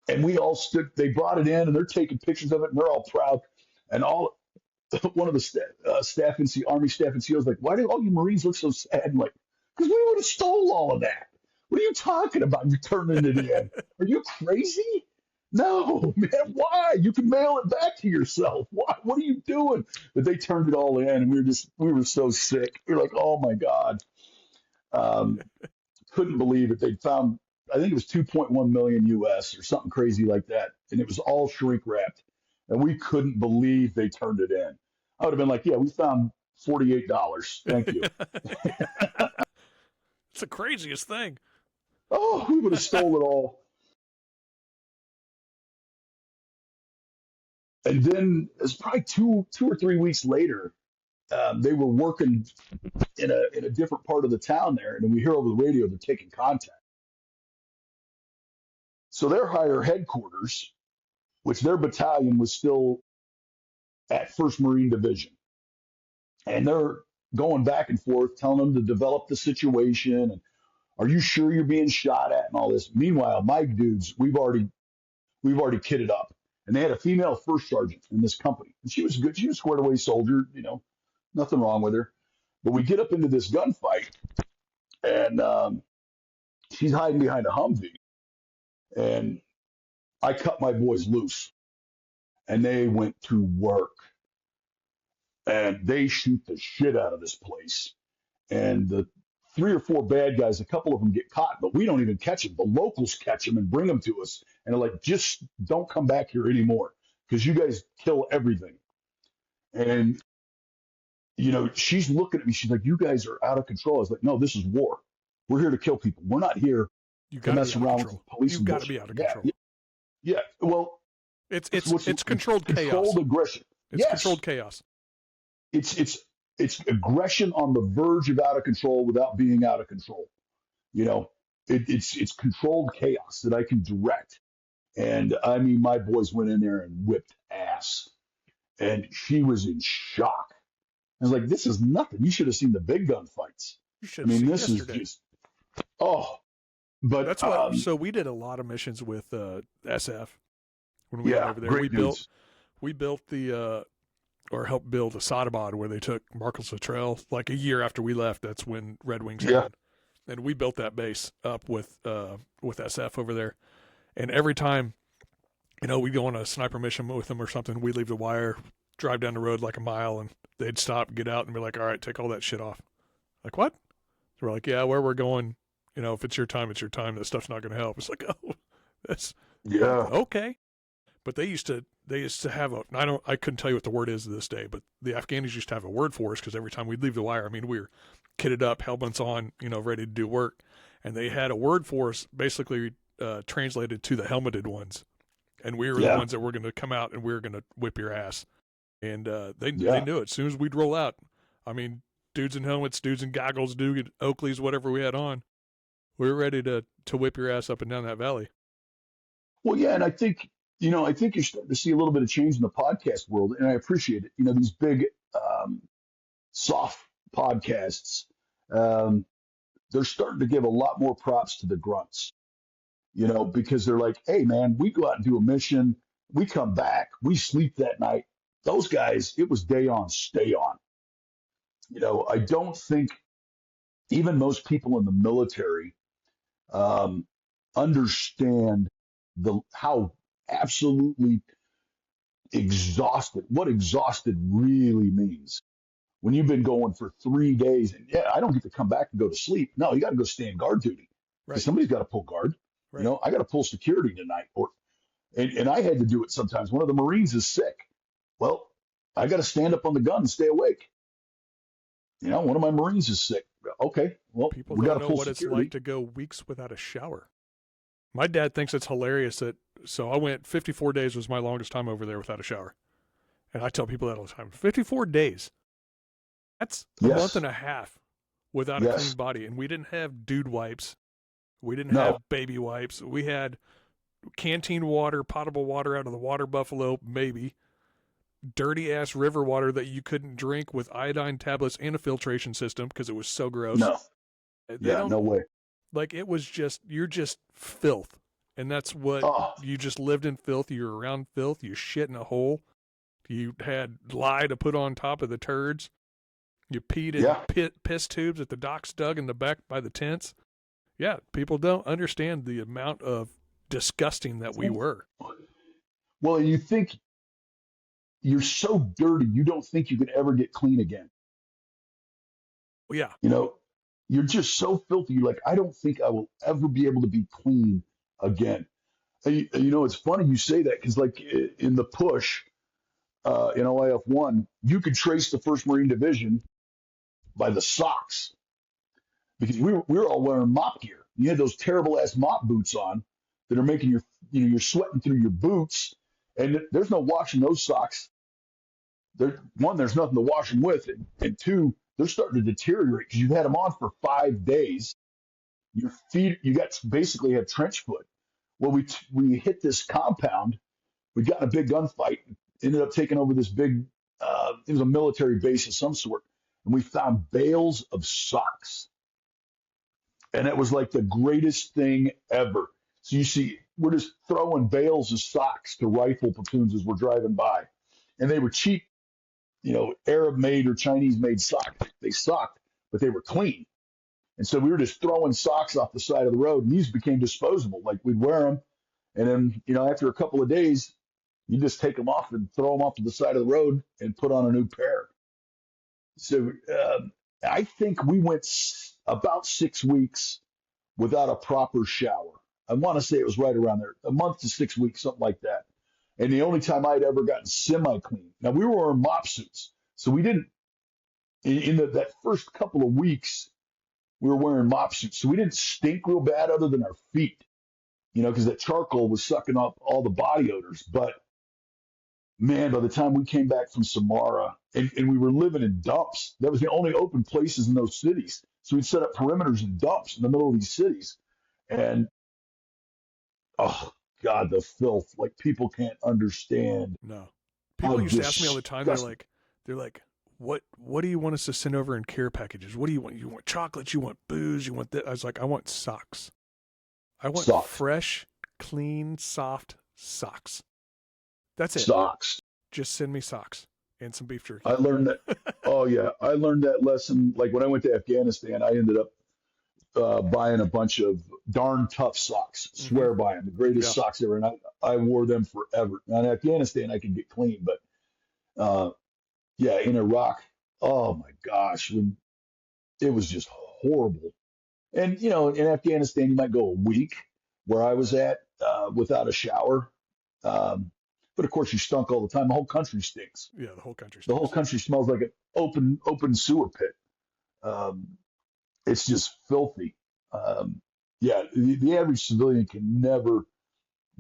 And we all stood, they brought it in, and they're taking pictures of it, and they're all proud. And one of the staff and Army staff and CEOs like, why do all you Marines look so sad? And like, because we would have stole all of that. What are you talking about? You're turning it in. Are you crazy? No, man, why? You can mail it back to yourself. Why? What are you doing? But they turned it all in, and we were so sick. We were like, oh my God. Um, couldn't believe it. They'd found, I think it was 2.1 million US or something crazy like that. And it was all shrink wrapped. And we couldn't believe they turned it in. I would have been like, yeah, we found $48. Thank you. It's the craziest thing. Oh, we would have stole it all. And then it's probably two or 3 weeks later, they were working in a different part of the town there, and we hear over the radio they're taking contact. So their higher headquarters, which their battalion was still at First Marine Division, and they're going back and forth, telling them to develop the situation and are you sure you're being shot at and all this. Meanwhile, my dudes, we've already kitted up, and they had a female first sergeant in this company, and she was good. She was a squared away soldier, nothing wrong with her. But we get up into this gunfight, and she's hiding behind a Humvee, and I cut my boys loose, and they went to work, and they shoot the shit out of this place. And the 3 or 4 bad guys, a couple of them get caught, but we don't even catch them. The locals catch them and bring them to us, and they're like, just don't come back here anymore because you guys kill everything. And she's looking at me. She's like, you guys are out of control. I was like, no, this is war. We're here to kill people. We're not here You to got to mess be out of around with control. the police. You've and got to bullshit. be out of Yeah, control. yeah. Well, It's it's controlled chaos. controlled aggression. It's Yes, controlled chaos. it's aggression on the verge of out of control without being out of control. You know, it's controlled chaos that I can direct. And I mean, my boys went in there and whipped ass, and she was in shock. I was like, this is nothing. You should have seen the big gun fights. You I should have mean, seen this yesterday. is just, oh, but That's what. So we did a lot of missions with SF when we went yeah, over there. great dudes. We built the or helped build a Sodabod where they took Marcus Luttrell like a year after we left. That's when Red Wings Yeah, happened, and we built that base up with SF over there. And every time, we'd go on a sniper mission with them or something, we'd leave the wire, drive down the road like a mile, and they'd stop, get out, and be like, "All right, take all that shit off." Like, what? So we're like, "Yeah, where we're going, if it's your time, it's your time. That stuff's not going to help." It's like, oh, that's yeah, okay. But they used to have I couldn't tell you what the word is to this day, but the Afghanis used to have a word for us because every time we'd leave the wire, I mean, we were kitted up, helmets on, ready to do work, and they had a word for us, basically translated to the helmeted ones, and we were the yeah, ones that were going to come out and we were going to whip your ass, and they yeah. knew it as soon as we'd roll out. I mean, dudes in helmets, dudes in goggles, dudes in Oakleys, whatever we had on, we were ready to whip your ass up and down that valley. Well, yeah, and I think you're starting to see a little bit of change in the podcast world, and I appreciate it. These big soft podcasts, um, they're starting to give a lot more props to the grunts. Because they're like, hey, man, we go out and do a mission, we come back, we sleep that night. Those guys, it was day on, stay on. I don't think even most people in the military um, understand how absolutely what exhausted really means. When you've been going for 3 days, and yeah, I don't get to come back and go to sleep. No, you got to go stand guard duty because Right, somebody's got to pull guard. right. I got to pull security tonight, and I had to do it sometimes. One of the Marines is sick. Well, I got to stand up on the gun and stay awake. One of my Marines is sick. Okay, well, People we got don't to know pull what it's security. like to go weeks without a shower. My dad thinks it's hilarious so I went 54 days was my longest time over there without a shower. And I tell people that all the time. 54 days. That's a month Yes, and a half without a clean yes, body. And we didn't have dude wipes. We didn't no, have baby wipes. We had canteen water, potable water out of the water buffalo, maybe. Dirty ass river water that you couldn't drink with iodine tablets and a filtration system because it was so gross. no, They yeah, don't no way. like it was you're just filth. And that's what Oh, you just lived in filth. You were around filth. You shit in a hole. You had lye to put on top of the turds. You peed in yeah. piss tubes that the docs dug in the back by the tents. Yeah, people don't understand the amount of disgusting that we were. Well, you think you're so dirty, you don't think you can ever get clean again. Well, yeah, You're just so filthy. You're like, I don't think I will ever be able to be clean again. And it's funny you say that because, like, in the push in OIF 1, you could trace the 1st Marine Division by the socks because we were all wearing mop gear. You had those terrible ass mop boots on that are making you're sweating through your boots, and there's no washing those socks. There's nothing to wash them with, and two, they're starting to deteriorate because you've had them on for 5 days. Your feet, you got basically have trench foot. Well, we hit this compound. We got in a big gunfight. Ended up taking over this big. It was a military base of some sort, and we found bales of socks, and it was like the greatest thing ever. So you see, we're just throwing bales of socks to rifle platoons as we're driving by, and they were cheap, Arab made or Chinese made socks. They sucked, but they were clean. And so we were just throwing socks off the side of the road, and these became disposable. Like we'd wear them, And then, after a couple of days, you just take them off and throw them off to the side of the road and put on a new pair. So I think we went about 6 weeks without a proper shower. I want to say it was right around there, a month to 6 weeks, something like that. And the only time I'd ever gotten semi-clean. Now we were wearing mop suits, so we didn't. That first couple of weeks, we were wearing mop suits, so we didn't stink real bad, other than our feet, because that charcoal was sucking up all the body odors. But man, by the time we came back from Samara, and we were living in dumps, that was the only open places in those cities. So we'd set up perimeters and dumps in the middle of these cities, and oh God, the filth! Like, people can't understand. No. How People used to ask me all the time, disgusting. they're like, what do you want us to send over in care packages? What do you want? You want chocolate? You want booze? You want that? I was like, I want socks. I want Socks. fresh, clean, soft socks. That's it. Socks. Just send me socks and some beef jerky. I learned that. Oh yeah, I learned that lesson. Like, when I went to Afghanistan, I ended up buying a bunch of darn tough socks. Swear by them, the greatest Yeah. socks ever, and I wore them forever. Now in Afghanistan, I could get clean, but yeah, in Iraq, oh my gosh, when it was just horrible. And in Afghanistan, you might go a week, where I was at, without a shower. Um, but of course, you stunk all the time. The whole country stinks. Yeah, the whole country The whole stinks. country smells like an open sewer pit. Um, it's just filthy. Yeah, the average civilian can never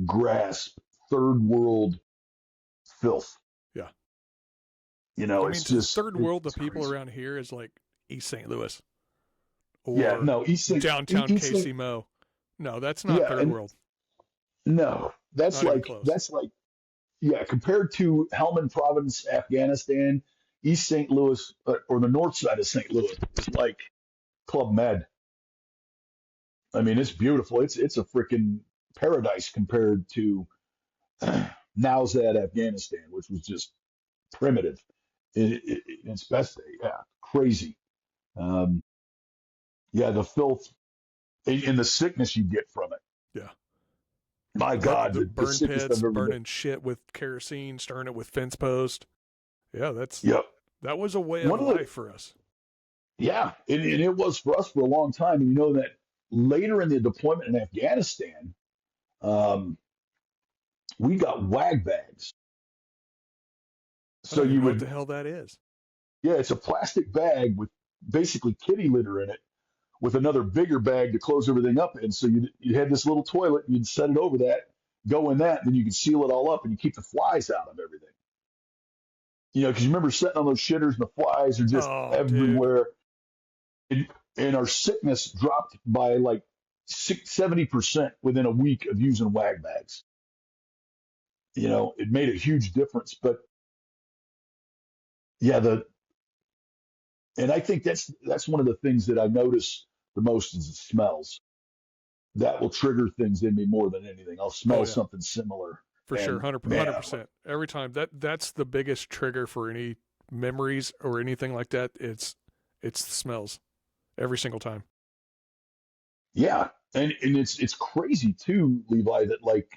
grasp third world filth. Yeah. It's to just third world, the it's people crazy. around here is like East St. Louis Yeah, or no, downtown East St. KC Mo. No, that's not Yeah, third and world. no, Not even close. yeah, compared to Helmand Province, Afghanistan, East St. Louis, or the north side of St. Louis is like Club Med. I mean, it's beautiful. It's a freaking paradise compared to Nowzad, Afghanistan, which was just primitive in its best day. Yeah, crazy. Um, yeah, the filth and the sickness you get from it. Yeah. My God, The the burn sickest pits, I've ever been. burning shit with kerosene, stirring it with fence post. Yeah, Yep. that was a way of One of the life for us. Yeah, and it was for us for a long time. And that later in the deployment in Afghanistan, um, we got wag bags. I So don't even you know what the would, hell that is. yeah, it's a plastic bag with basically kitty litter in it, with another bigger bag to close everything up in. So you had this little toilet, and you'd set it over that, go in that, and then you could seal it all up, and you keep the flies out of everything. Because you remember sitting on those shitters, and the flies are just Oh, dude. everywhere. And our sickness dropped by like 70% within a week of using wag bags. It made a huge difference. But yeah, and I think that's one of the things that I notice the most is the smells. That will trigger things in me more than anything. I'll Oh, smell yeah. something similar, For sure, and man, 100%. Every time that's the biggest trigger for any memories or anything like that. It's the smells every single time. yeah, and it's crazy too, Levi, that like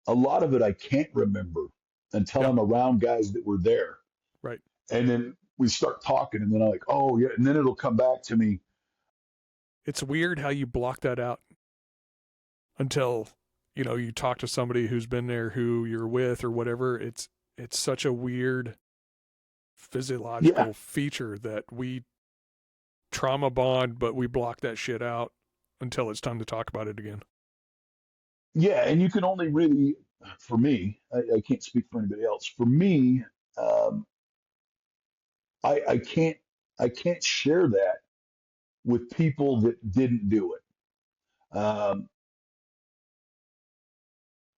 a lot of it I can't remember until Yeah, I'm around guys that were there. right. And then we start talking, and then I'm like, oh yeah, and then it'll come back to me. It's weird how you block that out until you talk to somebody who's been there, who you're with, or whatever. It's such a weird Yeah, physiological feature that we trauma bond, but we block that shit out until it's time to talk about it again. yeah, and you can only really, for me, I can't speak for anybody else. For me, um, I can't share that with people that didn't do it.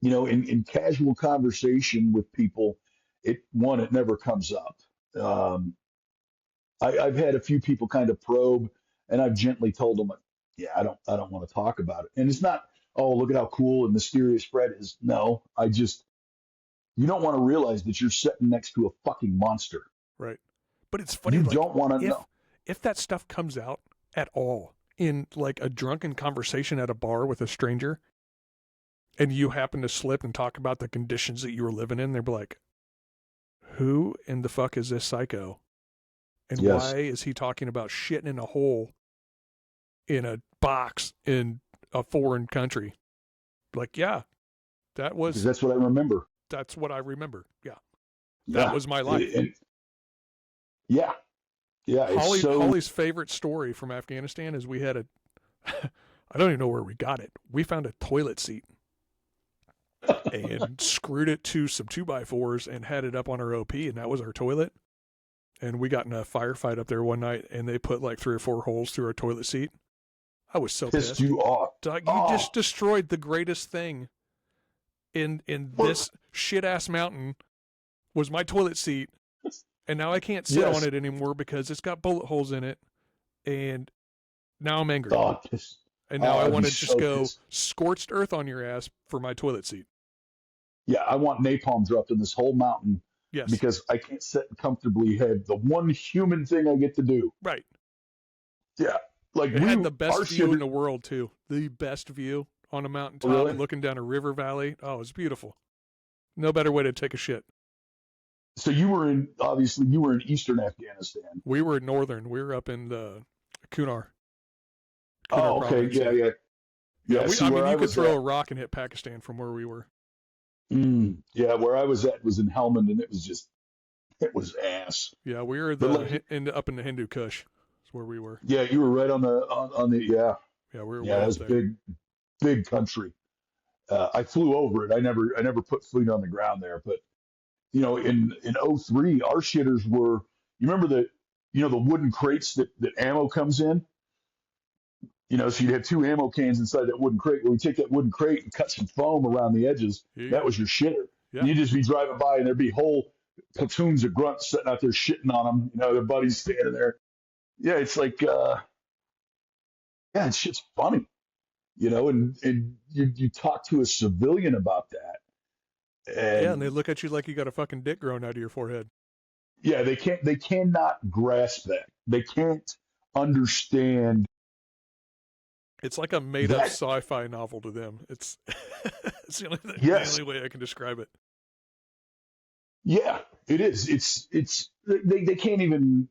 In casual conversation with people, it never comes up. Um, I've had a few people kind of probe, and I've gently told them, yeah, I don't want to talk about it. And it's not, oh, look at how cool and mysterious Fred is. No, you don't want to realize that you're sitting next to a fucking monster. Right. But it's funny, You like don't want to if know. if that stuff comes out at all in like a drunken conversation at a bar with a stranger, and you happen to slip and talk about the conditions that you were living in, they'd be like, who in the fuck is this psycho? And Yes. why is he talking about shitting in a hole in a box in a foreign country? Like, yeah, Because that's what I remember. that's what I remember. Yeah. That Yeah. was my life. Yeah. Yeah. It's so. Holly's favorite story from Afghanistan is we had I don't even know where we got it. We found a toilet seat and screwed it to some 2x4s and had it up on our OP, and that was our toilet. And we got in a firefight up there one night, and they put like 3 or 4 holes through our toilet seat. I was so Pissed pissed. you off. Like, you just destroyed the greatest thing in this shit ass mountain was my toilet seat, and now I can't sit on it anymore because it's got bullet holes in it, and now I'm angry. And now I want to just go scorched earth on your ass for my toilet seat. Yeah, I want napalm dropped in this whole mountain. Yes. Because I can't sit comfortably have the one human thing I get to do. Right. Yeah. Like it had the best view in the world too. The best view on a mountaintop looking down a river valley. Oh, it's beautiful. No better way to take a shit. So obviously you were in eastern Afghanistan. We were northern. We were up in the Kunar. Oh, okay. Province. Yeah. I mean, you could throw a rock and hit Pakistan from where we were. Yeah, where I was at was in Helmand, and it was ass. Yeah, we were up in the Hindu Kush. That's where we were. Yeah, you were right on the yeah. Yeah, we were. Yeah, that's big country. I flew over it. I never put foot on the ground there, but in 03, our shitters were. You remember the wooden crates that ammo comes in. So you'd have 2 ammo cans inside that wooden crate. Well, we take that wooden crate and cut some foam around the edges. Yeah. That was your shitter. Yeah. You'd just be driving by, and there'd be whole platoons of grunts sitting out there shitting on them. Their buddies standing there. Yeah, it's like, it's shit's funny, and you talk to a civilian about that. And they look at you like you got a fucking dick growing out of your forehead. Yeah, they cannot grasp that. They can't understand. It's like a made-up sci-fi novel to them. It's the only way I can describe it. Yeah, it is. It's they can't even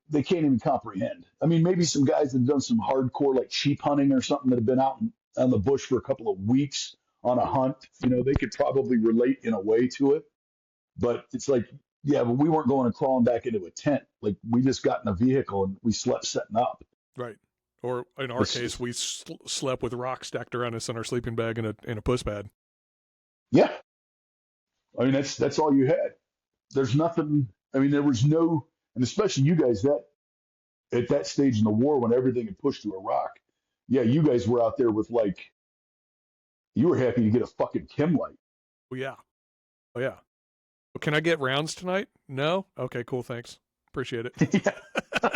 comprehend. I mean, maybe some guys that have done some hardcore like sheep hunting or something that have been out on the bush for a couple of weeks on a hunt. They could probably relate in a way to it. But it's like, yeah, but we weren't going and crawling back into a tent. Like we just got in a vehicle and we slept setting up. Right. Or in our case, we slept with rocks stacked around us in our sleeping bag in a puss pad. Yeah, I mean that's all you had. There's nothing. I mean, there was no, and especially you guys that at that stage in the war when everything had pushed to a rock. Yeah, you guys were out there with you were happy to get a fucking chem light. Oh yeah. Well, can I get rounds tonight? No. Okay, cool. Thanks. Appreciate it. Yeah.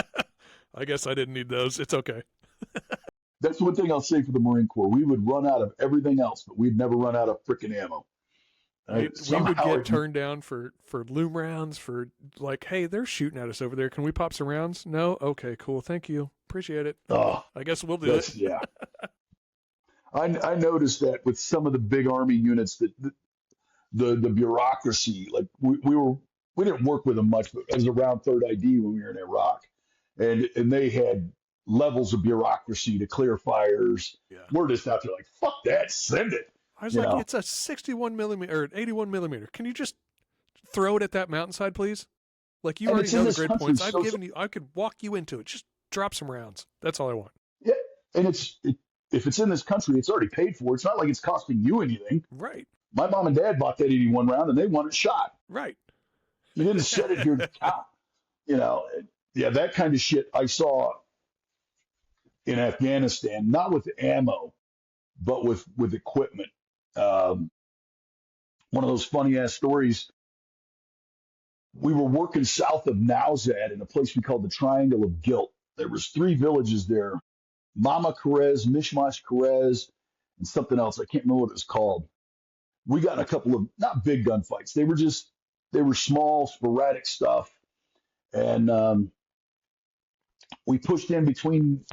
I guess I didn't need those. It's okay. That's one thing I'll say for the Marine Corps. We would run out of everything else, but we'd never run out of frickin' ammo. We would get turned down for loom rounds, for like, hey, they're shooting at us over there. Can we pop some rounds? No? Okay, cool. Thank you. Appreciate it. I guess we'll do it. Yeah. I noticed that with some of the big Army units that the bureaucracy, like we didn't work with them much, but I was around 3rd ID when we were in Iraq. And they had levels of bureaucracy to clear fires. Yeah. We're just out there like, fuck that, send it. I was like, it's a 61 millimeter or 81 millimeter. Can you just throw it at that mountainside, please? Like, you already know the great points. I've given you. I could walk you into it. Just drop some rounds. That's all I want. Yeah, and if it's in this country, it's already paid for. It's not like it's costing you anything. Right. My mom and dad bought that 81 round, and they want it shot. Right. You didn't set it here to count. Yeah, that kind of shit I saw in Afghanistan, not with ammo, but with equipment. One of those funny ass stories. We were working south of Nowzad in a place we called the Triangle of Guilt. There was 3 villages there: Mama Karez, Mishmash Karez, and something else. I can't remember what it was called. We got in a couple of not big gunfights. They were small, sporadic stuff, and we pushed in between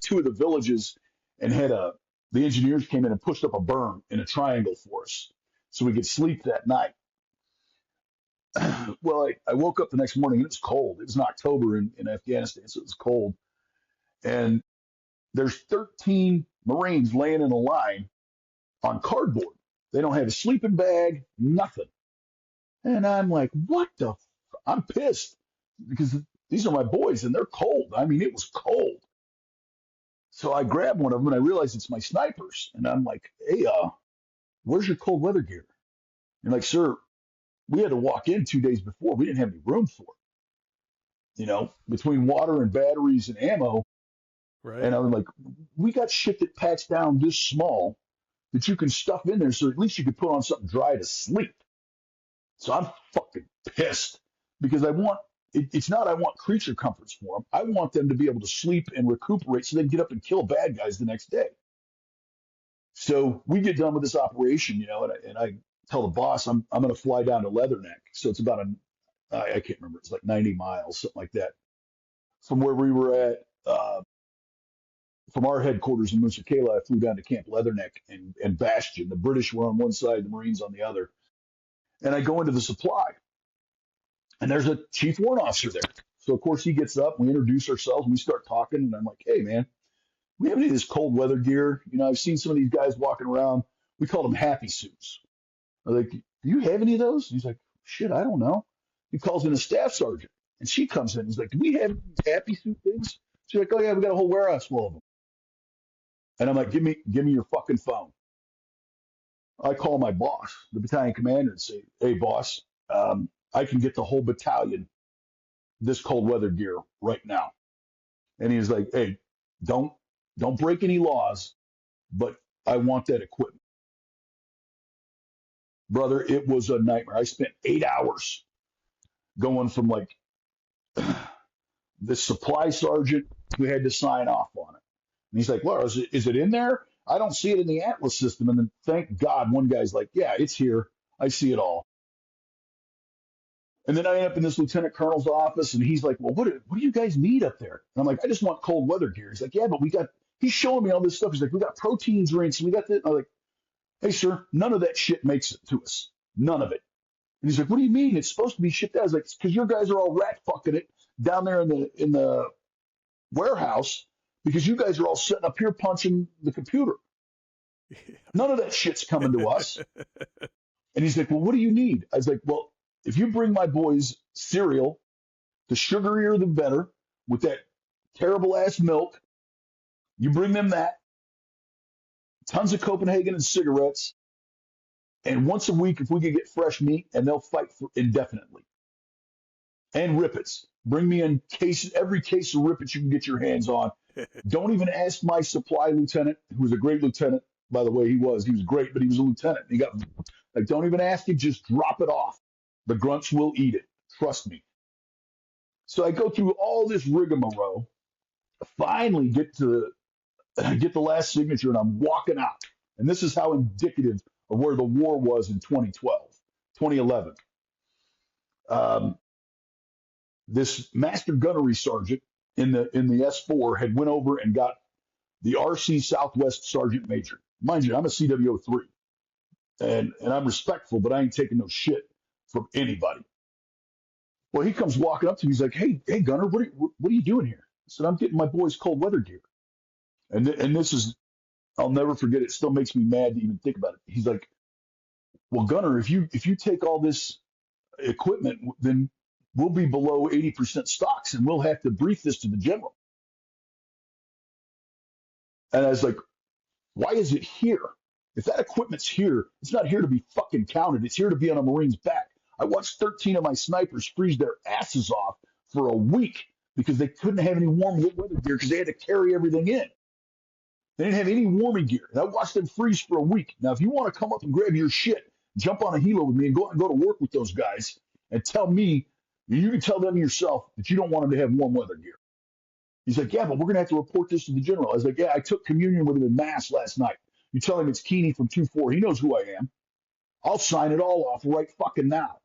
2 of the villages and had a The engineers came in and pushed up a berm in a triangle for us so we could sleep that night. Well, I woke up the next morning and it was cold. It was in October in Afghanistan, so it was cold. And there's 13 Marines laying in a line on cardboard. They don't have a sleeping bag, nothing. And I'm like, what the? I'm pissed because these are my boys and they're cold. I mean, it was cold. So I grab one of them and I realize it's my snipers. And I'm like, hey, where's your cold weather gear? And like, sir, we had to walk in 2 days before. We didn't have any room for it, between water and batteries and ammo. Right. And I'm like, we got shit that packs down this small that you can stuff in there so at least you could put on something dry to sleep. So I'm fucking pissed because it's not I want creature comforts for them. I want them to be able to sleep and recuperate so they can get up and kill bad guys the next day. So we get done with this operation, and I tell the boss I'm going to fly down to Leatherneck. So it's about I can't remember, it's like 90 miles, something like that, from where we were at. From our headquarters in Musakela, I flew down to Camp Leatherneck and Bastion. The British were on one side, the Marines on the other. And I go into the supply, and there's a chief warrant officer there. So, of course, he gets up, we introduce ourselves, and we start talking. And I'm like, hey, man, we have any of this cold weather gear? I've seen some of these guys walking around. We call them happy suits. I'm like, do you have any of those? He's like, shit, I don't know. He calls in a staff sergeant, and she comes in. He's like, do we have these happy suit things? She's like, oh, yeah, we got a whole warehouse full of them. And I'm like, give me your fucking phone. I call my boss, the battalion commander, and say, hey, boss, I can get the whole battalion this cold weather gear right now. And he's like, hey, don't break any laws, but I want that equipment. Brother, it was a nightmare. I spent 8 hours going from like the supply sergeant who had to sign off on it. And he's like, well, is it in there? I don't see it in the Atlas system. And then thank God one guy's like, yeah, it's here. I see it all. And then I end up in this lieutenant colonel's office, and he's like, well, what do you guys need up there? And I'm like, I just want cold weather gear. He's like, yeah, but he's showing me all this stuff. He's like, we got protein drinks, and we got this. I'm like, hey, sir, none of that shit makes it to us. None of it. And he's like, what do you mean? It's supposed to be shipped out. I was like, because your guys are all rat fucking it down there in the warehouse because you guys are all sitting up here punching the computer. None of that shit's coming to us. And he's like, well, what do you need? I was like, well, if you bring my boys cereal, the sugarier the better, with that terrible ass milk, you bring them that, tons of Copenhagen and cigarettes, and once a week, if we could get fresh meat, and they'll fight for indefinitely. And Rippets. Bring me in every case of Rippets you can get your hands on. Don't even ask my supply lieutenant, who was a great lieutenant, by the way. He was great, but he was a lieutenant. He got like, don't even ask him, just drop it off. The grunts will eat it. Trust me. So I go through all this rigmarole, finally get the last signature, and I'm walking out. And this is how indicative of where the war was in 2011. This master gunnery sergeant in the S4 had went over and got the RC Southwest sergeant major. Mind you, I'm a CWO3, and I'm respectful, but I ain't taking no shit from anybody. Well, he comes walking up to me. He's like, hey, Gunner, what are you doing here? I said, I'm getting my boys cold weather gear. And this is, I'll never forget it. It still makes me mad to even think about it. He's like, well, Gunner, if you take all this equipment, then we'll be below 80% stocks, and we'll have to brief this to the general. And I was like, why is it here? If that equipment's here, it's not here to be fucking counted. It's here to be on a Marine's back. I watched 13 of my snipers freeze their asses off for a week because they couldn't have any warm weather gear because they had to carry everything in. They didn't have any warming gear. And I watched them freeze for a week. Now, if you want to come up and grab your shit, jump on a helo with me and go to work with those guys and tell me, you can tell them yourself that you don't want them to have warm weather gear. He's like, yeah, but we're going to have to report this to the general. I was like, yeah, I took communion with him in mass last night. You tell him it's Keeney from 2-4. He knows who I am. I'll sign it all off right fucking now.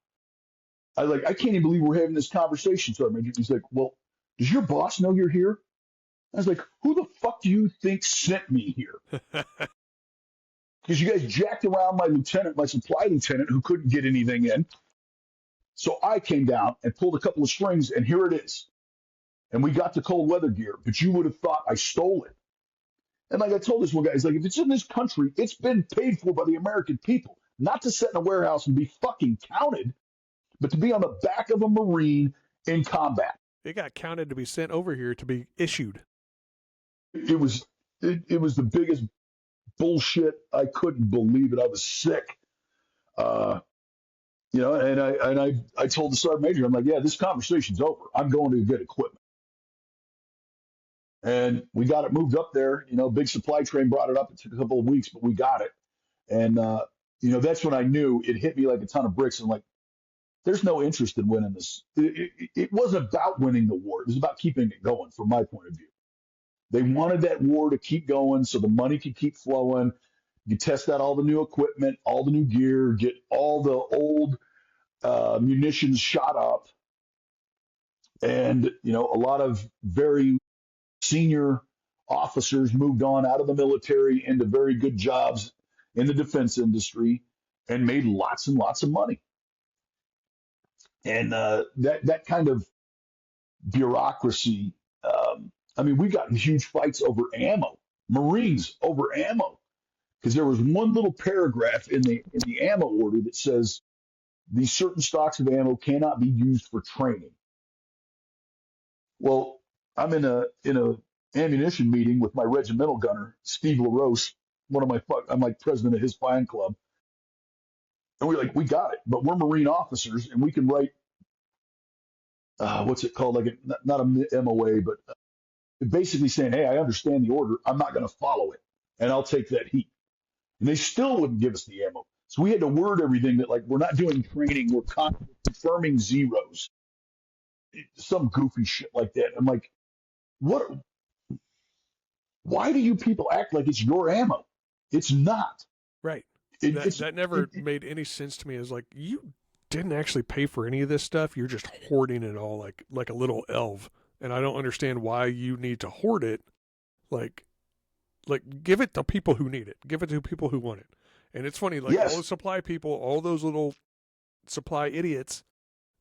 I was like, I can't even believe we're having this conversation, Sergeant Major. He's like, well, does your boss know you're here? I was like, who the fuck do you think sent me here? Because you guys jacked around my lieutenant, my supply lieutenant, who couldn't get anything in. So I came down and pulled a couple of strings, and here it is. And we got the cold weather gear, but you would have thought I stole it. And like I told this one guy, he's like, if it's in this country, it's been paid for by the American people, not to sit in a warehouse and be fucking counted, but to be on the back of a Marine in combat. It got counted to be sent over here to be issued. It was it was the biggest bullshit. I couldn't believe it. I was sick. You know, and I told the sergeant major, I'm like, yeah, this conversation's over. I'm going to get equipment. And we got it moved up there. You know, big supply train brought it up. It took a couple of weeks, but we got it. And you know, that's when I knew it hit me like a ton of bricks. I'm like, there's no interest in winning this. It wasn't about winning the war. It was about keeping it going, from my point of view. They wanted that war to keep going so the money could keep flowing. You test out all the new equipment, all the new gear, get all the old munitions shot up. And, you know, a lot of very senior officers moved on out of the military into very good jobs in the defense industry and made lots and lots of money. And that kind of bureaucracy, I mean, we got in huge fights over ammo, Marines over ammo, because there was one little paragraph in the ammo order that says these certain stocks of ammo cannot be used for training. Well, I'm in a ammunition meeting with my regimental gunner, Steve LaRose, I'm like president of his fan club. And we're like, we got it, but we're Marine officers and we can write, what's it called? Like not a MOA, but basically saying, hey, I understand the order. I'm not going to follow it and I'll take that heat. And they still wouldn't give us the ammo. So we had to word everything that like, we're not doing training. We're confirming zeros, some goofy shit like that. I'm like, why do you people act like it's your ammo? It's not. Right. That never made any sense to me. As like, you didn't actually pay for any of this stuff. You're just hoarding it all like a little elf. And I don't understand why you need to hoard it. Like give it to people who need it. Give it to people who want it. And it's funny, like all the supply people, all those little supply idiots,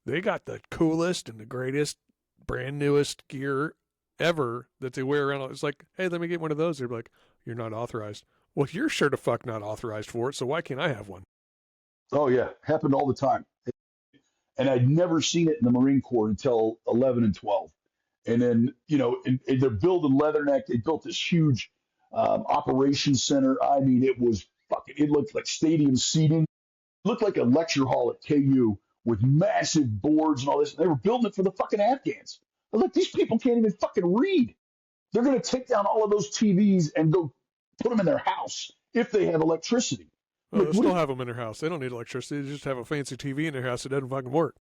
they got the coolest and the greatest, brand newest gear ever that they wear around. It's like, hey, let me get one of those. They're like, you're not authorized. Well, you're sure to fuck not authorized for it, so why can't I have one? Oh, yeah. Happened all the time. And I'd never seen it in the Marine Corps until 11 and 12. And then, you know, and they're building Leatherneck. They built this huge operations center. I mean, it looked like stadium seating. It looked like a lecture hall at KU with massive boards and all this. They were building it for the fucking Afghans. I was like, these people can't even fucking read. They're going to take down all of those TVs and go put them in their house if they have electricity. Well, they'll still have them in their house. They don't need electricity. They just have a fancy TV in their house that doesn't fucking work.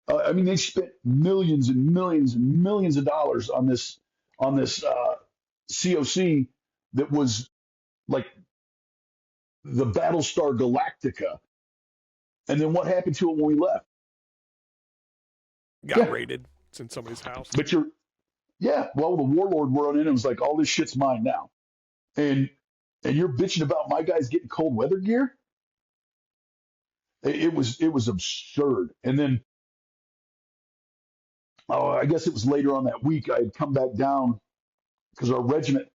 I mean, they spent millions and millions and millions of dollars on this COC that was like the Battlestar Galactica. And then what happened to it when we left? Got raided. It's in somebody's house. But well, the warlord run in and was like, all this shit's mine now. And you're bitching about my guys getting cold weather gear? It was absurd. And then I guess it was later on that week I had come back down because our regiment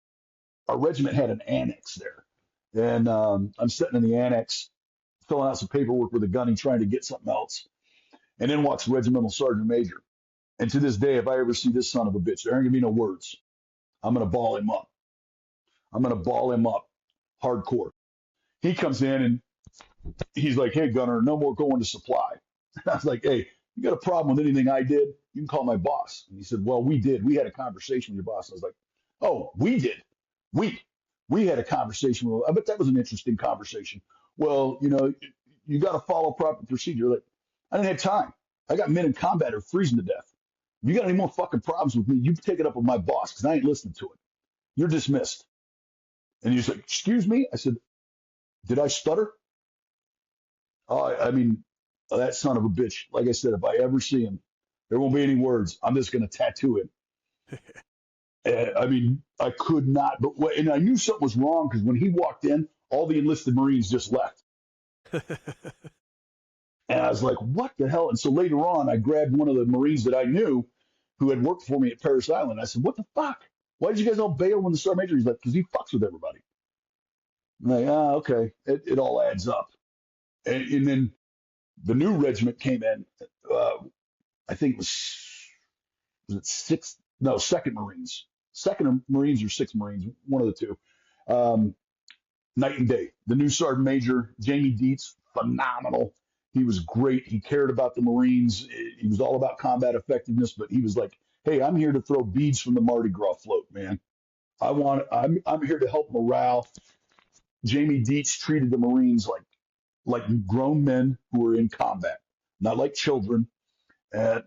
had an annex there. And I'm sitting in the annex filling out some paperwork with a Gunny trying to get something else. And in walks Regimental Sergeant Major. And to this day, if I ever see this son of a bitch, there ain't gonna be no words. I'm gonna ball him up. Hardcore. He comes in and he's like, hey, Gunner, no more going to supply. And I was like, hey, you got a problem with anything I did? You can call my boss. And he said, well, we did. We had a conversation with your boss. I was like, oh, we did. We had a conversation. I bet that was an interesting conversation. Well, you know, you got to follow proper procedure. Like, I didn't have time. I got men in combat who are freezing to death. If you got any more fucking problems with me, you take it up with my boss because I ain't listening to it. You're dismissed. And he's like, excuse me? I said, did I stutter? I mean, that son of a bitch. Like I said, if I ever see him, there won't be any words. I'm just going to tattoo him. I mean, I could not, and I knew something was wrong because when he walked in, all the enlisted Marines just left. And I was like, what the hell? And so later on, I grabbed one of the Marines that I knew who had worked for me at Paris Island. I said, what the fuck? Why did you guys all bail when the sergeant major? He's like, because he fucks with everybody. I'm like, okay. It all adds up. And then the new regiment came in. Uh, I think it was it sixth? No, second Marines. Second Marines or sixth Marines, one of the two. Um, Night and day. The new sergeant major, Jamie Dietz, phenomenal. He was great. He cared about the Marines. He was all about combat effectiveness, but he was like, "Hey, I'm here to throw beads from the Mardi Gras float, man. I'm here to help morale." Jamie Dietz treated the Marines like grown men who were in combat, not like children. And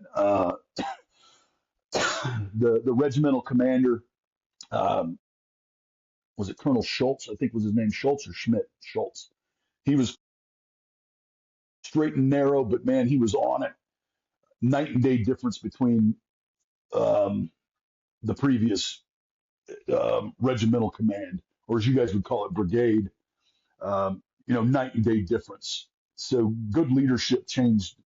the regimental commander, um, was it Colonel Schultz? I think was his name, Schultz or Schmidt? Schultz. He was straight and narrow, but man, he was on it. Night and day difference between um, the previous regimental command, or as you guys would call it, brigade. Night and day difference. So good leadership changed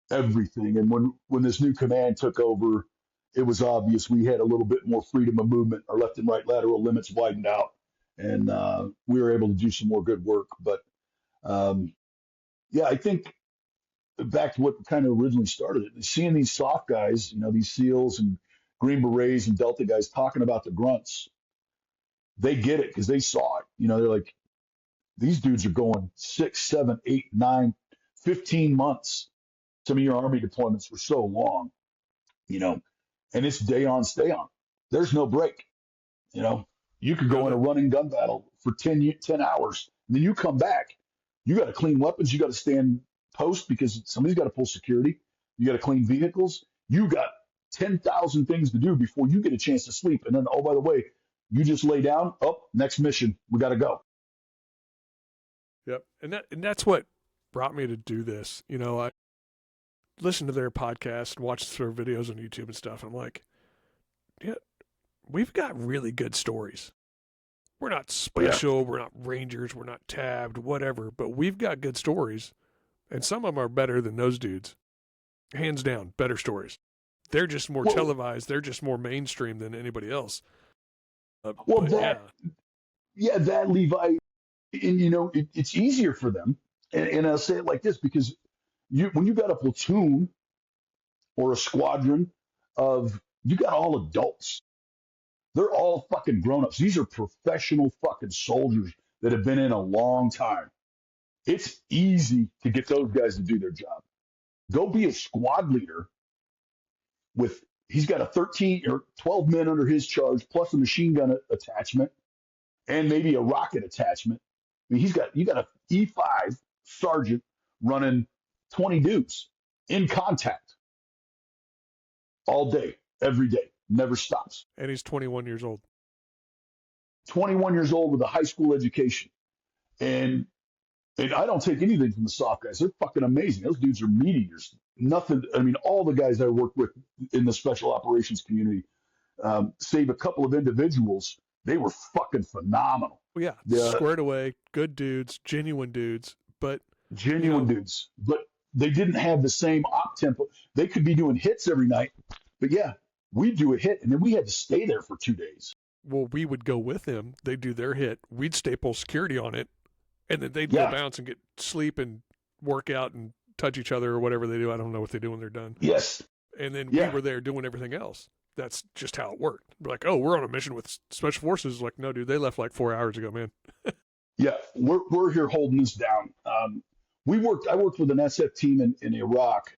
everything. And when this new command took over, it was obvious we had a little bit more freedom of movement. Our left and right lateral limits widened out, and we were able to do some more good work. But um, yeah, I think back to what kind of originally started it, seeing these soft guys, these SEALs and Green Berets and Delta guys talking about the grunts, they get it because they saw it. They're like, these dudes are going 6, 7, 8, 9, 15 months. Some of your Army deployments were so long, you know, and it's day on, stay on. There's no break. You know, you could go in a run and gun battle for 10 hours, and then you come back. You got to clean weapons. You got to stand post because somebody's got to pull security. You got to clean vehicles. You got 10,000 things to do before you get a chance to sleep. And then, oh, by the way, you just lay down. Oh, next mission. We got to go. Yep. And that's what brought me to do this. I listened to their podcast, watched their videos on YouTube and stuff. And I'm like, yeah, we've got really good stories. We're not special. Yeah. We're not Rangers. We're not tabbed, whatever. But we've got good stories. And some of them are better than those dudes. Hands down, better stories. They're just more televised. They're just more mainstream than anybody else. That Levi, and it's easier for them. And I'll say it like this because when you got a platoon or a squadron you got all adults. They're all fucking grown-ups. These are professional fucking soldiers that have been in a long time. It's easy to get those guys to do their job. Go be a squad leader he's got a 13 or 12 men under his charge, plus a machine gun attachment and maybe a rocket attachment. I mean, you got a E5 sergeant running 20 dudes in contact all day, every day, never stops. And he's 21 years old. 21 years old with a high school education. And I don't take anything from the soft guys. They're fucking amazing. Those dudes are meat eaters. Nothing. I mean, all the guys I work with in the special operations community, save a couple of individuals, they were fucking phenomenal. Well, yeah, squared away, good dudes, genuine dudes, but dudes. But they didn't have the same op tempo. They could be doing hits every night, but yeah, we'd do a hit, and then we had to stay there for 2 days. Well, we would go with them. They'd do their hit. We'd staple security on it, and then they'd go bounce and get sleep and work out and touch each other or whatever they do. I don't know what they do when they're done. Yes. And then we were there doing everything else. That's just how it worked. We're like, oh, we're on a mission with Special Forces. Like, no, dude, they left like 4 hours ago, man. Yeah, we're here holding this down. I worked with an SF team in Iraq,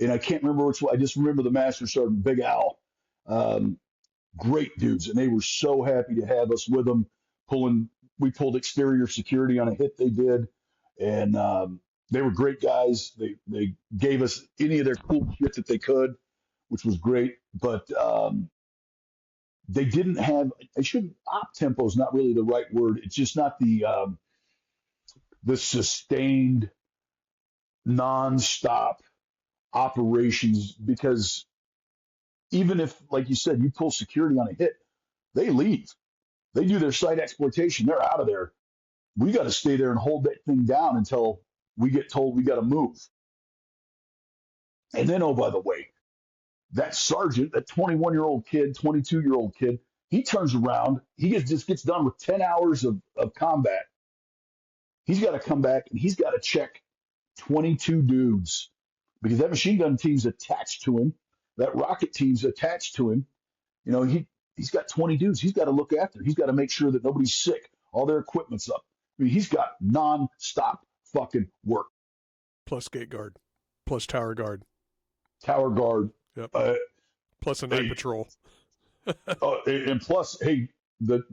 and I can't remember which one. I just remember the Master Sergeant, Big Al. Great dudes, and they were so happy to have us with them. We pulled exterior security on a hit they did, and they were great guys. They gave us any of their cool shit that they could, which was great. But they didn't have. Op tempo is not really the right word. It's just not the sustained, nonstop operations because even if, like you said, you pull security on a hit, they leave. They do their site exploitation. They're out of there. We got to stay there and hold that thing down until we get told we got to move. And then, oh, by the way, that sergeant, that 21-year-old kid, 22-year-old kid, he turns around. Just gets done with 10 hours of combat. He's got to come back and he's got to check 22 dudes because that machine gun team's attached to him. That rocket team's attached to him. You know, he's got 20 dudes he's got to look after. He's got to make sure that nobody's sick. All their equipment's up. I mean, he's got non-stop fucking work. Plus gate guard. Plus tower guard. Tower guard. Yep. Plus a night patrol. And plus, hey, the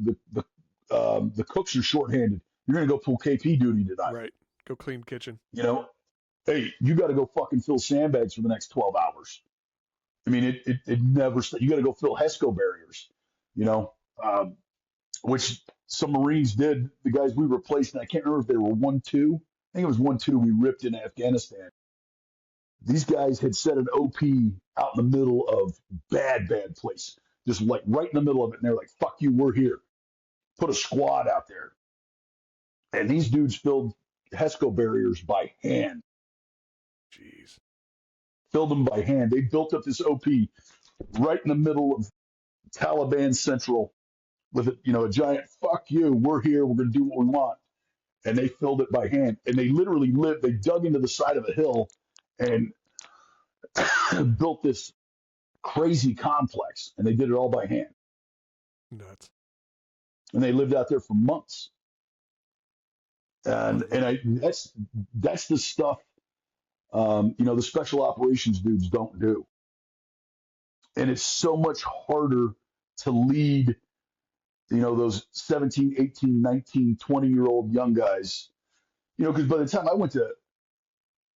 cooks are shorthanded. You're gonna go pull KP duty tonight. Right. Go clean kitchen. You know, hey, you got to go fucking fill sandbags for the next 12 hours. I mean, it never. You got to go fill HESCO barriers. You know, which some Marines did. The guys we replaced, and I can't remember if they were 1-2. I think it was 1-2. We ripped in Afghanistan. These guys had set an OP out in the middle of bad place, just like right in the middle of it. And they're like, "Fuck you, we're here." Put a squad out there, and these dudes filled HESCO barriers by hand. Jeez. Filled them by hand. They built up this OP right in the middle of Taliban Central with a giant "fuck you, we're here, we're going to do what we want," and they filled it by hand. And they literally they dug into the side of a hill and built this crazy complex, and they did it all by hand. Nuts. And they lived out there for months. And that's the stuff the special operations dudes don't do. And it's so much harder to lead those 17, 18, 19, 20-year-old young guys, because by the time I went to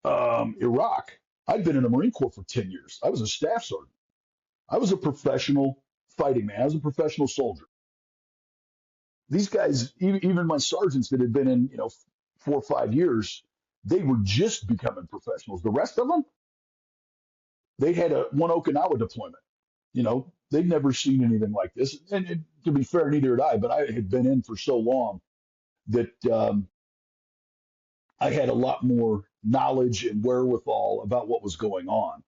Iraq, I'd been in the Marine Corps for 10 years. I was a staff sergeant. I was a professional fighting man. I was a professional soldier. These guys, even my sergeants that had been in 4 or 5 years, they were just becoming professionals. The rest of them, they had one Okinawa deployment. They'd never seen anything like this. And to be fair, neither had I, but I had been in for so long that I had a lot more knowledge and wherewithal about what was going on.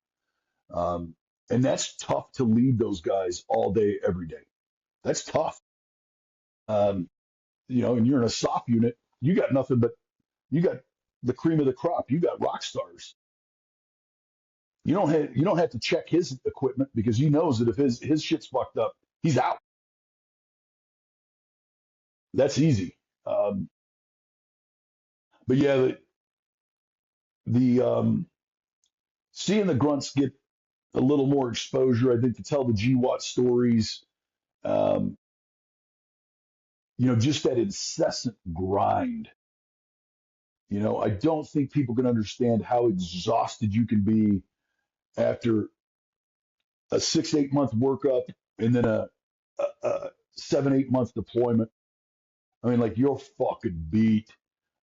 And that's tough to lead those guys all day, every day. That's tough. And you're in a SOP unit, you got nothing but, you got the cream of the crop. You got rock stars. You don't have to check his equipment because he knows that if his shit's fucked up, he's out. That's easy. But yeah, the seeing the grunts get a little more exposure, I think, to tell the GWAT stories. Just that incessant grind. I don't think people can understand how exhausted you can be after a 6-8 month workup and then a 7-8 month deployment. I mean, like, you're fucking beat,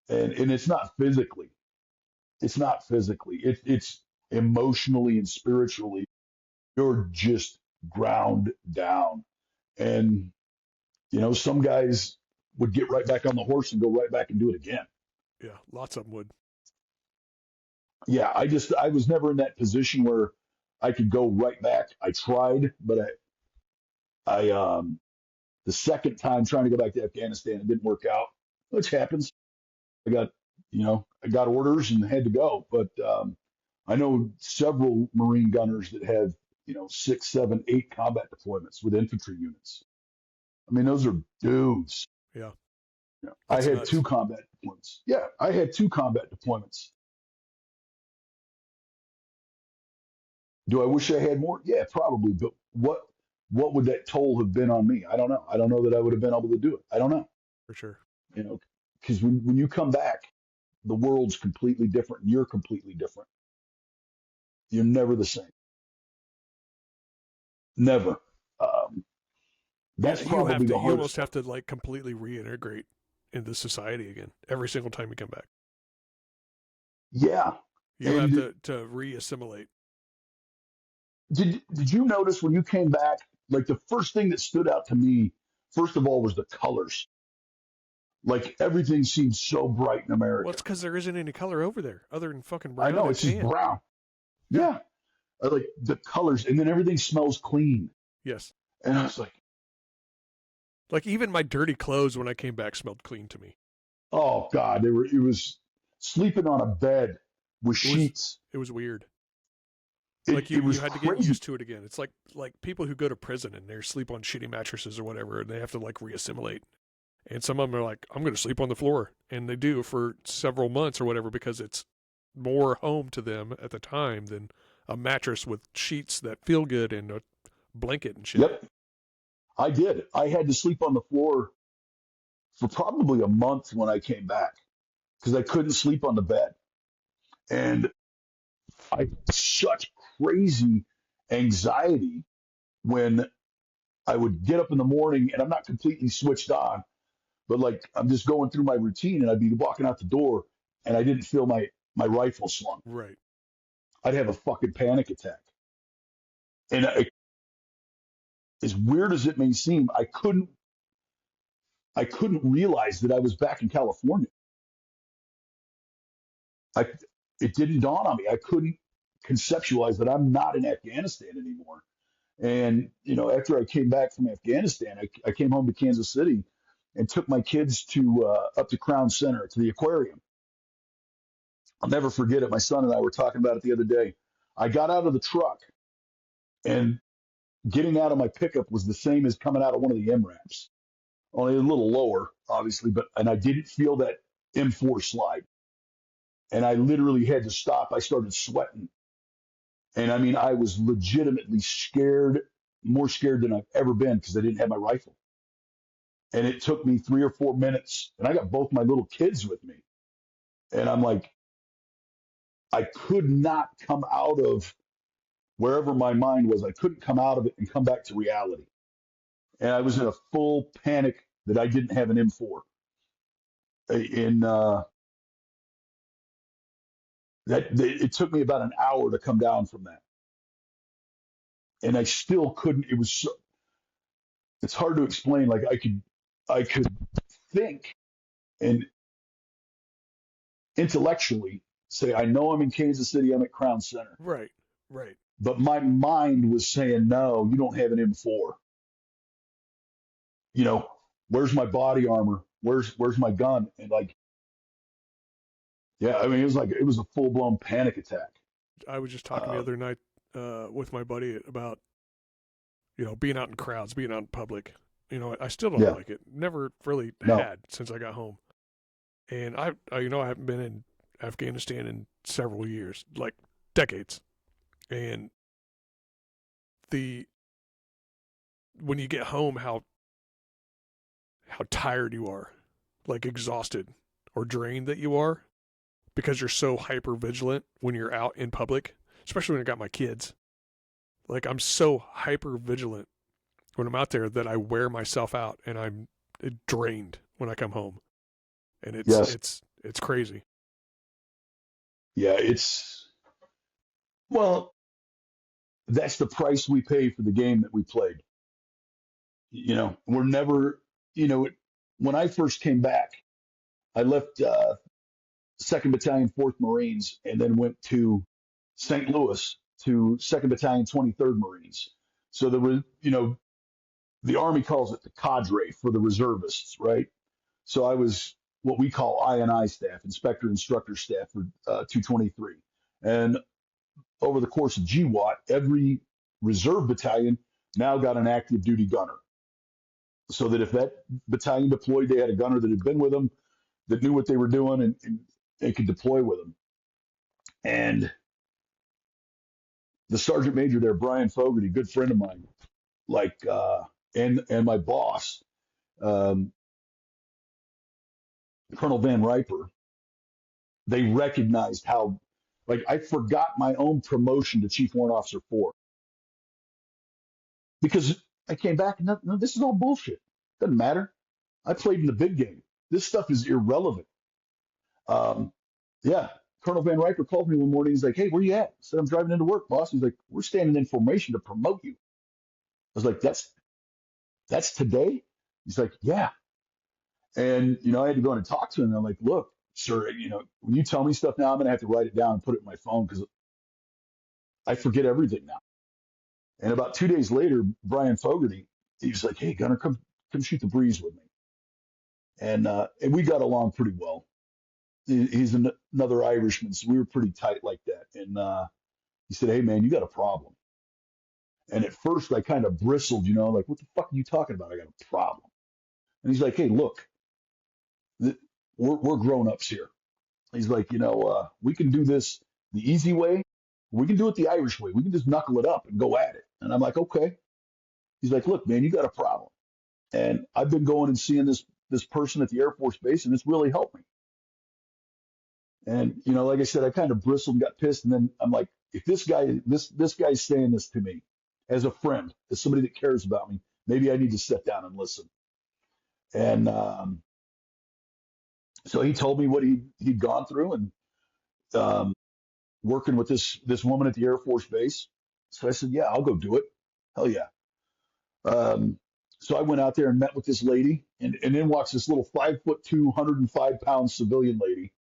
and it's not physically. It's not physically. It's emotionally and spiritually. You're just ground down, and some guys would get right back on the horse and go right back and do it again. Yeah, lots of them would. Yeah, I was never in that position where I could go right back. I tried, but I the second time trying to go back to Afghanistan, it didn't work out, which happens. I got orders and had to go, but I know several Marine gunners that have 6, 7, 8 combat deployments with infantry units. I mean, those are dudes. Yeah. I had nuts. 2 combat deployments. Yeah, I had 2 combat deployments. Do I wish I had more? Yeah, probably. But what would that toll have been on me? I don't know. I don't know that I would have been able to do it. I don't know. For sure. Because when you come back, the world's completely different. And you're completely different. You're never the same. Never. That's probably the hardest. You almost have to completely reintegrate into society again every single time you come back. Yeah. You have to re-assimilate. Did you notice when you came back, like the first thing that stood out to me, first of all, was the colors. Like everything seemed so bright in Well, America. it's because there isn't any color over there other than fucking I brown know and it's just tan. brown. Yeah. Yeah, I like the colors, and then everything smells clean. Yes. And I was like, Like even my dirty clothes when I came back smelled clean to me. oh God, they were. It was sleeping on a bed with It was sheets. it was weird. It Like it you was had to get crazy. used to it again. It's like people who go to prison and they sleep on shitty mattresses or whatever, and they have to like reassimilate. And some of them are like, I'm going to sleep on the floor, and they do for several months or whatever because it's more home to them at the time than a mattress with sheets that feel good and a blanket and shit. Yep, I did. I had to sleep on the floor for probably a month when I came back because I couldn't sleep on the bed, and I had such crazy anxiety when I would get up in the morning and I'm not completely switched on, but like I'm just going through my routine and I'd be walking out the door and I didn't feel my rifle slung. Right. I'd have a fucking panic attack. And as weird as it may seem, I couldn't realize that I was back in California. I It didn't dawn on me. I couldn't conceptualize that I'm not in Afghanistan anymore. And after I came back from Afghanistan, I came home to Kansas City and took my kids to up to Crown Center to the aquarium. I'll never forget it. My son and I were talking about it the other day. I got out of the truck, and getting out of my pickup was the same as coming out of one of the MRAPs, only a little lower, obviously. And I didn't feel that M4 slide, and I literally had to stop. I started sweating, and I mean, I was legitimately scared, more scared than I've ever been because I didn't have my rifle. And it took me 3 or 4 minutes, and I got both my little kids with me, and I'm like, I could not come out of wherever my mind was. I couldn't come out of it and come back to reality. And I was in a full panic that I didn't have an M4. And it took me about an hour to come down from that, and I still couldn't. It's hard to explain. Like I could think and intellectually say, I know I'm in Kansas City. I'm at Crown Center, Right. Right. but my mind was saying, no, you don't have an M4. You know, where's my body armor? Where's my gun? And like, yeah, I mean, it was a full blown panic attack. I was just talking the Uh, other night with my buddy about being out in crowds, being out in public. I still don't yeah, like it. Never really no, had since I got home. And I haven't been in Afghanistan in several years, like decades. And the when you get home, how tired you are, like exhausted or drained that you are, because you're so hyper vigilant when you're out in public, especially when I got my kids. Like I'm so hyper vigilant when I'm out there that I wear myself out and I'm drained when I come home. And it's yes, it's it's crazy. yeah, well, that's the price we pay for the game that we played. We're never, you know, when I first came back, I left 2nd Battalion, 4th Marines, and then went to St. Louis to 2nd Battalion, 23rd Marines. So there was, the Army calls it the cadre for the reservists, right? So I was what we call I&I staff, inspector instructor staff for 223. And over the course of GWAT, every reserve battalion now got an active duty gunner. So that if that battalion deployed, they had a gunner that had been with them, that knew what they were doing, and they could deploy with them. And the sergeant major there, Brian Fogarty, good friend of mine, like, and my boss, um, Colonel Van Riper, they recognized how, like, I forgot my own promotion to Chief Warrant Officer 4 because I came back and no, this is all bullshit. Doesn't matter. I played in the big game. This stuff is irrelevant. Um, yeah. Colonel Van Riker called me one morning. He's like, "Hey, where you at?" I said, "I'm driving into work, boss." He's like, "We're standing in formation to promote you." I was like, "That's today?" He's like, "Yeah." And I had to go in and talk to him. And I'm like, "Look, sir, when you tell me stuff now, I'm gonna have to write it down and put it in my phone because I forget everything now." And about 2 days later, Brian Fogarty, he was like, "Hey, Gunner, come shoot the breeze with me." And we got along pretty well. He's another Irishman, so we were pretty tight like that. And he said, "Hey, man, you got a problem." And at first, I kind of bristled, like, "What the fuck are you talking about? I got a problem." And he's like, "Hey, look, th- we're grown ups here." He's like, "We can do this the easy way. We can do it the Irish way. We can just knuckle it up and go at it." And I'm like, "Okay." He's like, "Look, man, you got a problem." And I've been going and seeing this person at the Air Force Base, and it's really helped me. And like I said, I kind of bristled and got pissed, and then I'm like, if this guy's saying this to me as a friend, as somebody that cares about me, maybe I need to sit down and listen. And so he told me what he'd gone through, and working with this woman at the Air Force Base. So I said, "Yeah, I'll go do it. Hell yeah." Um, so I went out there and met with this lady, and then walks this little 5'2", 105-pound civilian lady.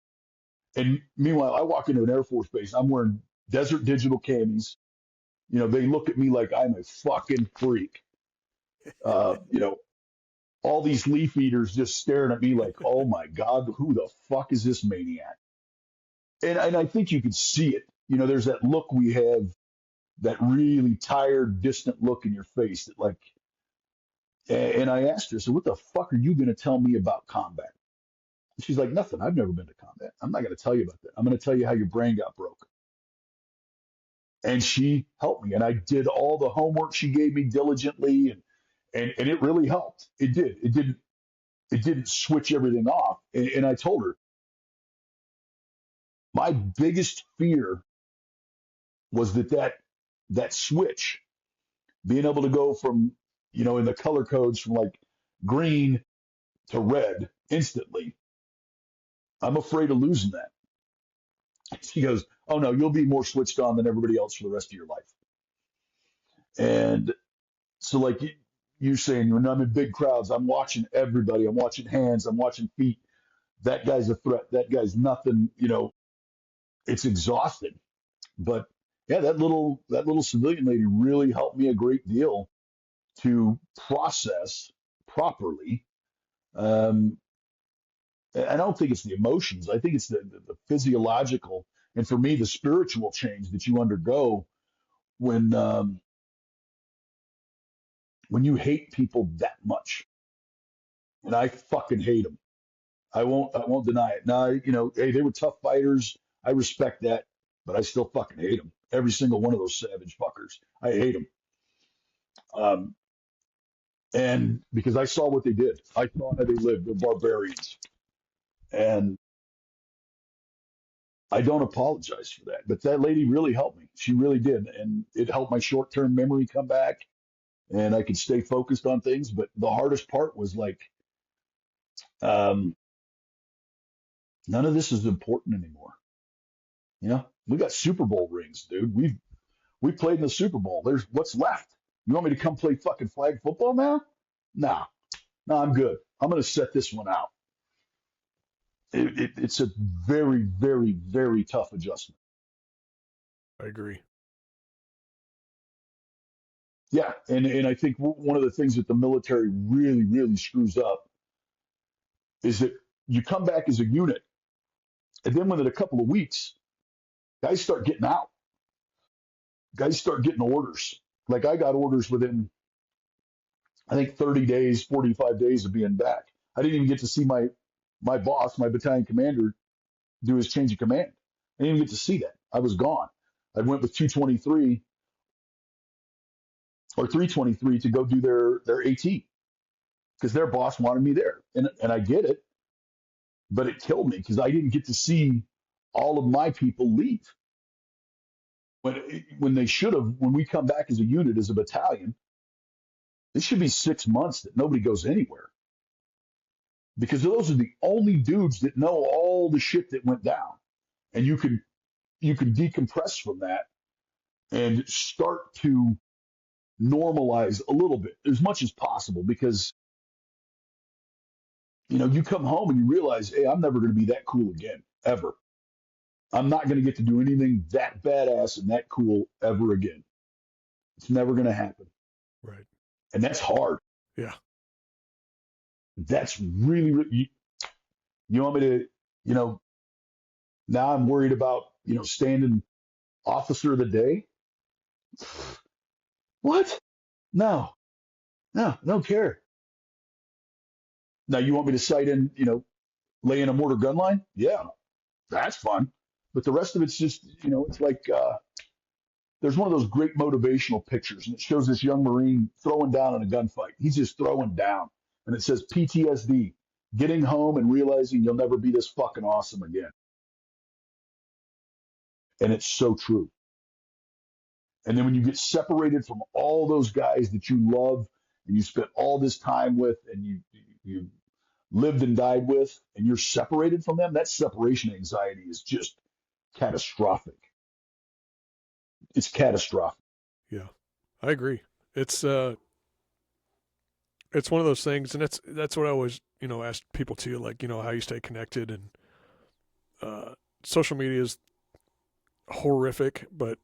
And meanwhile, I walk into an Air Force base. I'm wearing Desert Digital camis. They look at me like I'm a fucking freak. Uh, you know, all these leaf eaters just staring at me like, "Oh my God, who the fuck is this maniac?" And I think you could see it. There's that look we have, that really tired, distant look in your face that like. And I asked her, "So what the fuck are you going to tell me about combat?" And she's like, "Nothing. I've never been to combat. I'm not going to tell you about that. I'm going to tell you how your brain got broke." And she helped me, and I did all the homework she gave me diligently, and it really helped. It did. It didn't switch everything off. And I told her my biggest fear was that switch, being able to go from, in the color codes from like green to red instantly. I'm afraid of losing that. She goes, "Oh no, you'll be more switched on than everybody else for the rest of your life." And so, like you're saying, when I'm in big crowds, I'm watching everybody. I'm watching hands. I'm watching feet. That guy's a threat. That guy's nothing. It's exhausting. But yeah, that little civilian lady really helped me a great deal to process properly. Um, I don't think it's the emotions. I think it's the physiological, and for me, the spiritual change that you undergo when when you hate people that much. And I fucking hate them. I won't deny it. Now, hey, they were tough fighters. I respect that, but I still fucking hate them. Every single one of those savage fuckers. I hate them. Um, and because I saw what they did, I saw how they lived. They're barbarians, and I don't apologize for that. But that lady really helped me. She really did, and it helped my short-term memory come back, and I could stay focused on things. But the hardest part was like, um, none of this is important anymore. We got Super Bowl rings, dude. We played in the Super Bowl. There's what's left. You want me to come play fucking flag football now? No, no, I'm good. I'm going to set this one out. It's a very, very, very tough adjustment. I agree. Yeah, and I think one of the things that the military really, really screws up is that you come back as a unit, and then within a couple of weeks, guys start getting out. Guys start getting orders. Like I got orders within, I think, 30 days, 45 days of being back. I didn't even get to see my boss, my battalion commander, do his change of command. I didn't even get to see that. I was gone. I went with 223 or 323 to go do their AT because their boss wanted me there. And I get it, but it killed me because I didn't get to see all of my people leave. When they should have, when we come back as a unit, as a battalion, it should be 6 months that nobody goes anywhere because those are the only dudes that know all the shit that went down. And you can decompress from that and start to normalize a little bit as much as possible because you come home and you realize, hey, I'm never going to be that cool again, ever. I'm not going to get to do anything that badass and that cool ever again. It's never going to happen. Right. And that's hard. Yeah. That's really, really you want me to, you know, now I'm worried about, standing officer of the day. What? No, no, I don't care. Now you want me to cite in, lay in a mortar gun line? Yeah, that's fun. But the rest of it's just, it's like there's one of those great motivational pictures, and it shows this young Marine throwing down in a gunfight. He's just throwing down, and it says PTSD, getting home and realizing you'll never be this fucking awesome again. And it's so true. And then when you get separated from all those guys that you love and you spent all this time with and you lived and died with, and you're separated from them, that separation anxiety is just catastrophic. It's catastrophic. Yeah. I agree. It's one of those things, and that's what I always ask people too, like how you stay connected, and social media is horrific, but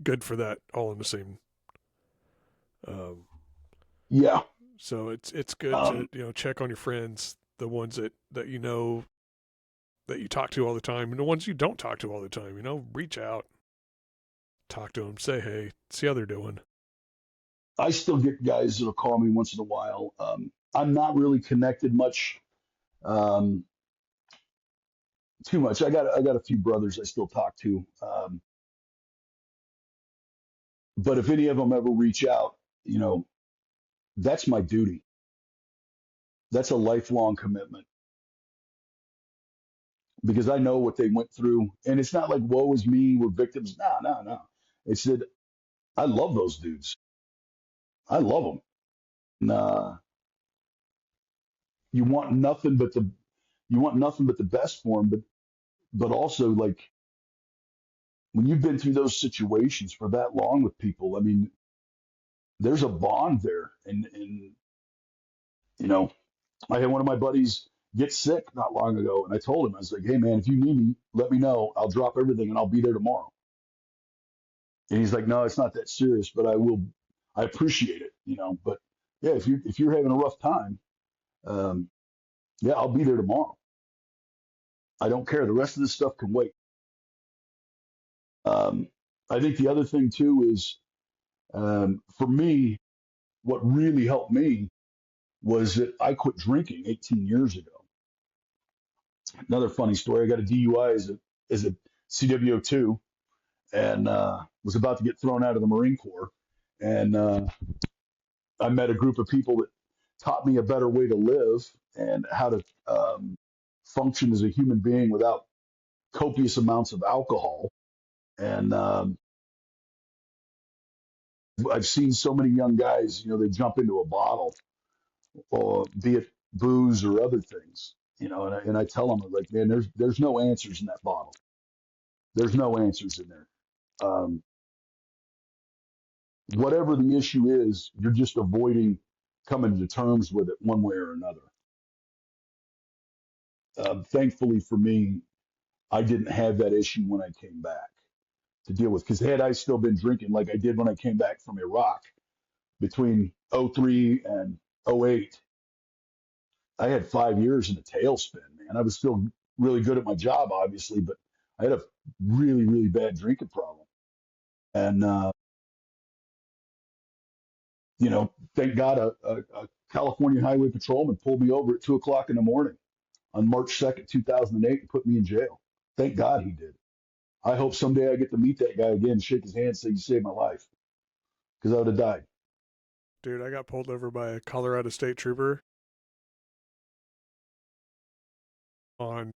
good for that, all in the same. Um, Yeah. so it's good to Um, check on your friends, the ones that that you talk to all the time, and the ones you don't talk to all the time. Reach out, talk to them, say hey, see how they're doing. I still get guys that'll call me once in a while. I'm not really connected much, um, too much. I got a few brothers I still talk to, but if any of them ever reach out, you know, that's my duty. That's a lifelong commitment because I know what they went through, and it's not like woe is me, we're victims. No, no, no. It's that I love those dudes. I love them. Nah, you want nothing but the you want nothing but the best for them, but also like when you've been through those situations for that long with people, I mean, there's a bond there. And you know, I had one of my buddies get sick not long ago, and I told him, I was like, hey man, if you need me, let me know. I'll drop everything and I'll be there tomorrow. And he's like, no, it's not that serious, but I will. I appreciate it, But yeah, if you're having a rough time, um, yeah, I'll be there tomorrow. I don't care. The rest of this stuff can wait. Um, I think the other thing too is, for me, what really helped me was that I quit drinking 18 years ago. Another funny story: I got a DUI as a CWO2, and was about to get thrown out of the Marine Corps, and I met a group of people that taught me a better way to live and how to function as a human being without copious amounts of alcohol. And I've seen so many young guys, they jump into a bottle, or be it booze or other things, and I tell them, like, man, there's no answers in that bottle. There's no answers in there. Um, Whatever the issue is, you're just avoiding coming to terms with it one way or another. Thankfully for me, I didn't have that issue when I came back to deal with. Because had I still been drinking like I did when I came back from Iraq between '03 and '08, I had 5 years in a tailspin, man. I was still really good at my job, obviously, but I had a really, really bad drinking problem. And, thank God a California highway patrolman pulled me over at 2 o'clock in the morning on March 2nd, 2008, and put me in jail. Thank God he did. I hope someday I get to meet that guy again, shake his hand, say, you saved my life, because I would have died. Dude, I got pulled over by a Colorado state trooper on,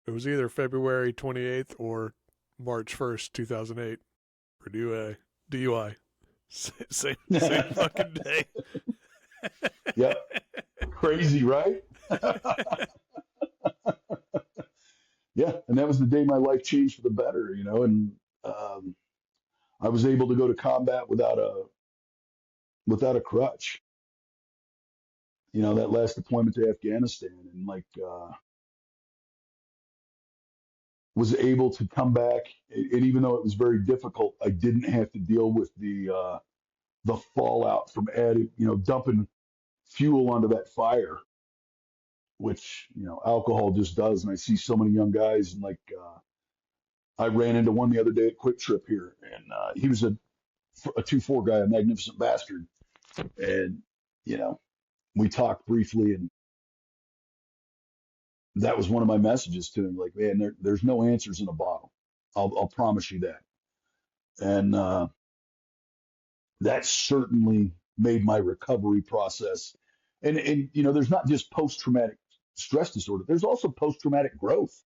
it was either February 28th or March 1st, 2008 for DUI. Same fucking day. Yep. Crazy, right? yeah, and that was the day my life changed for the better, you know, and um, I was able to go to combat without a crutch. You know, that last deployment to Afghanistan, and like was able to come back, and even though it was very difficult, I didn't have to deal with the fallout from adding, you know, dumping fuel onto that fire, which you know alcohol just does. And I see so many young guys, and like I ran into one the other day at Quick Trip here, and he was a 2-4 guy, a magnificent bastard, and you know we talked briefly, and that was one of my messages to him, like, man, there's no answers in a bottle. I'll promise you that. And that certainly made my recovery process. And you know, there's not just post traumatic stress disorder. There's also post traumatic growth.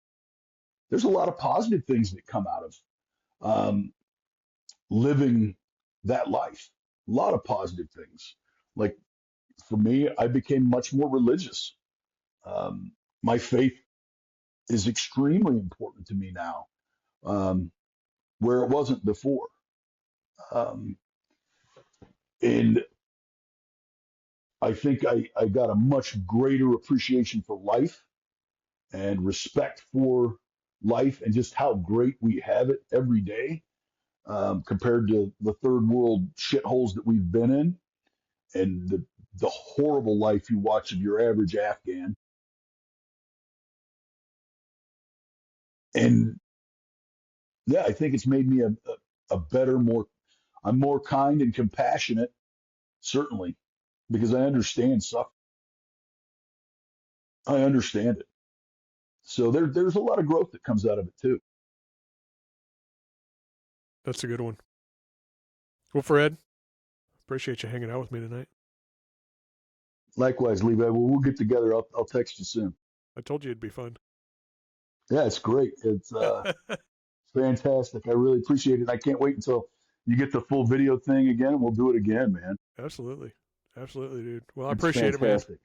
There's a lot of positive things that come out of um, living that life. A lot of positive things. Like for me, I became much more religious. My faith is extremely important to me now, where it wasn't before. Um, and I think I got a much greater appreciation for life and respect for life and just how great we have it every day, compared to the third world shitholes that we've been in, and the horrible life you watch of your average Afghan. And yeah, I think it's made me a better, I'm more kind and compassionate, certainly, because I understand suffering. I understand it. So there's a lot of growth that comes out of it too. That's a good one. Well, Fred, appreciate you hanging out with me tonight. Likewise, Levi. Well, we'll get together. I'll text you soon. I told you it'd be fun. Yeah, it's great. It's fantastic. I really appreciate it. I can't wait until you get the full video thing again, and we'll do it again, man. Absolutely. Absolutely, dude. Well, I It's appreciate it, man. fantastic.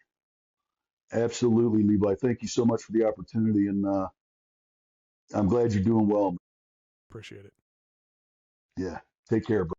Absolutely, Levi. Thank you so much for the opportunity, and I'm glad you're doing well. Appreciate it. Yeah. Take care, bro.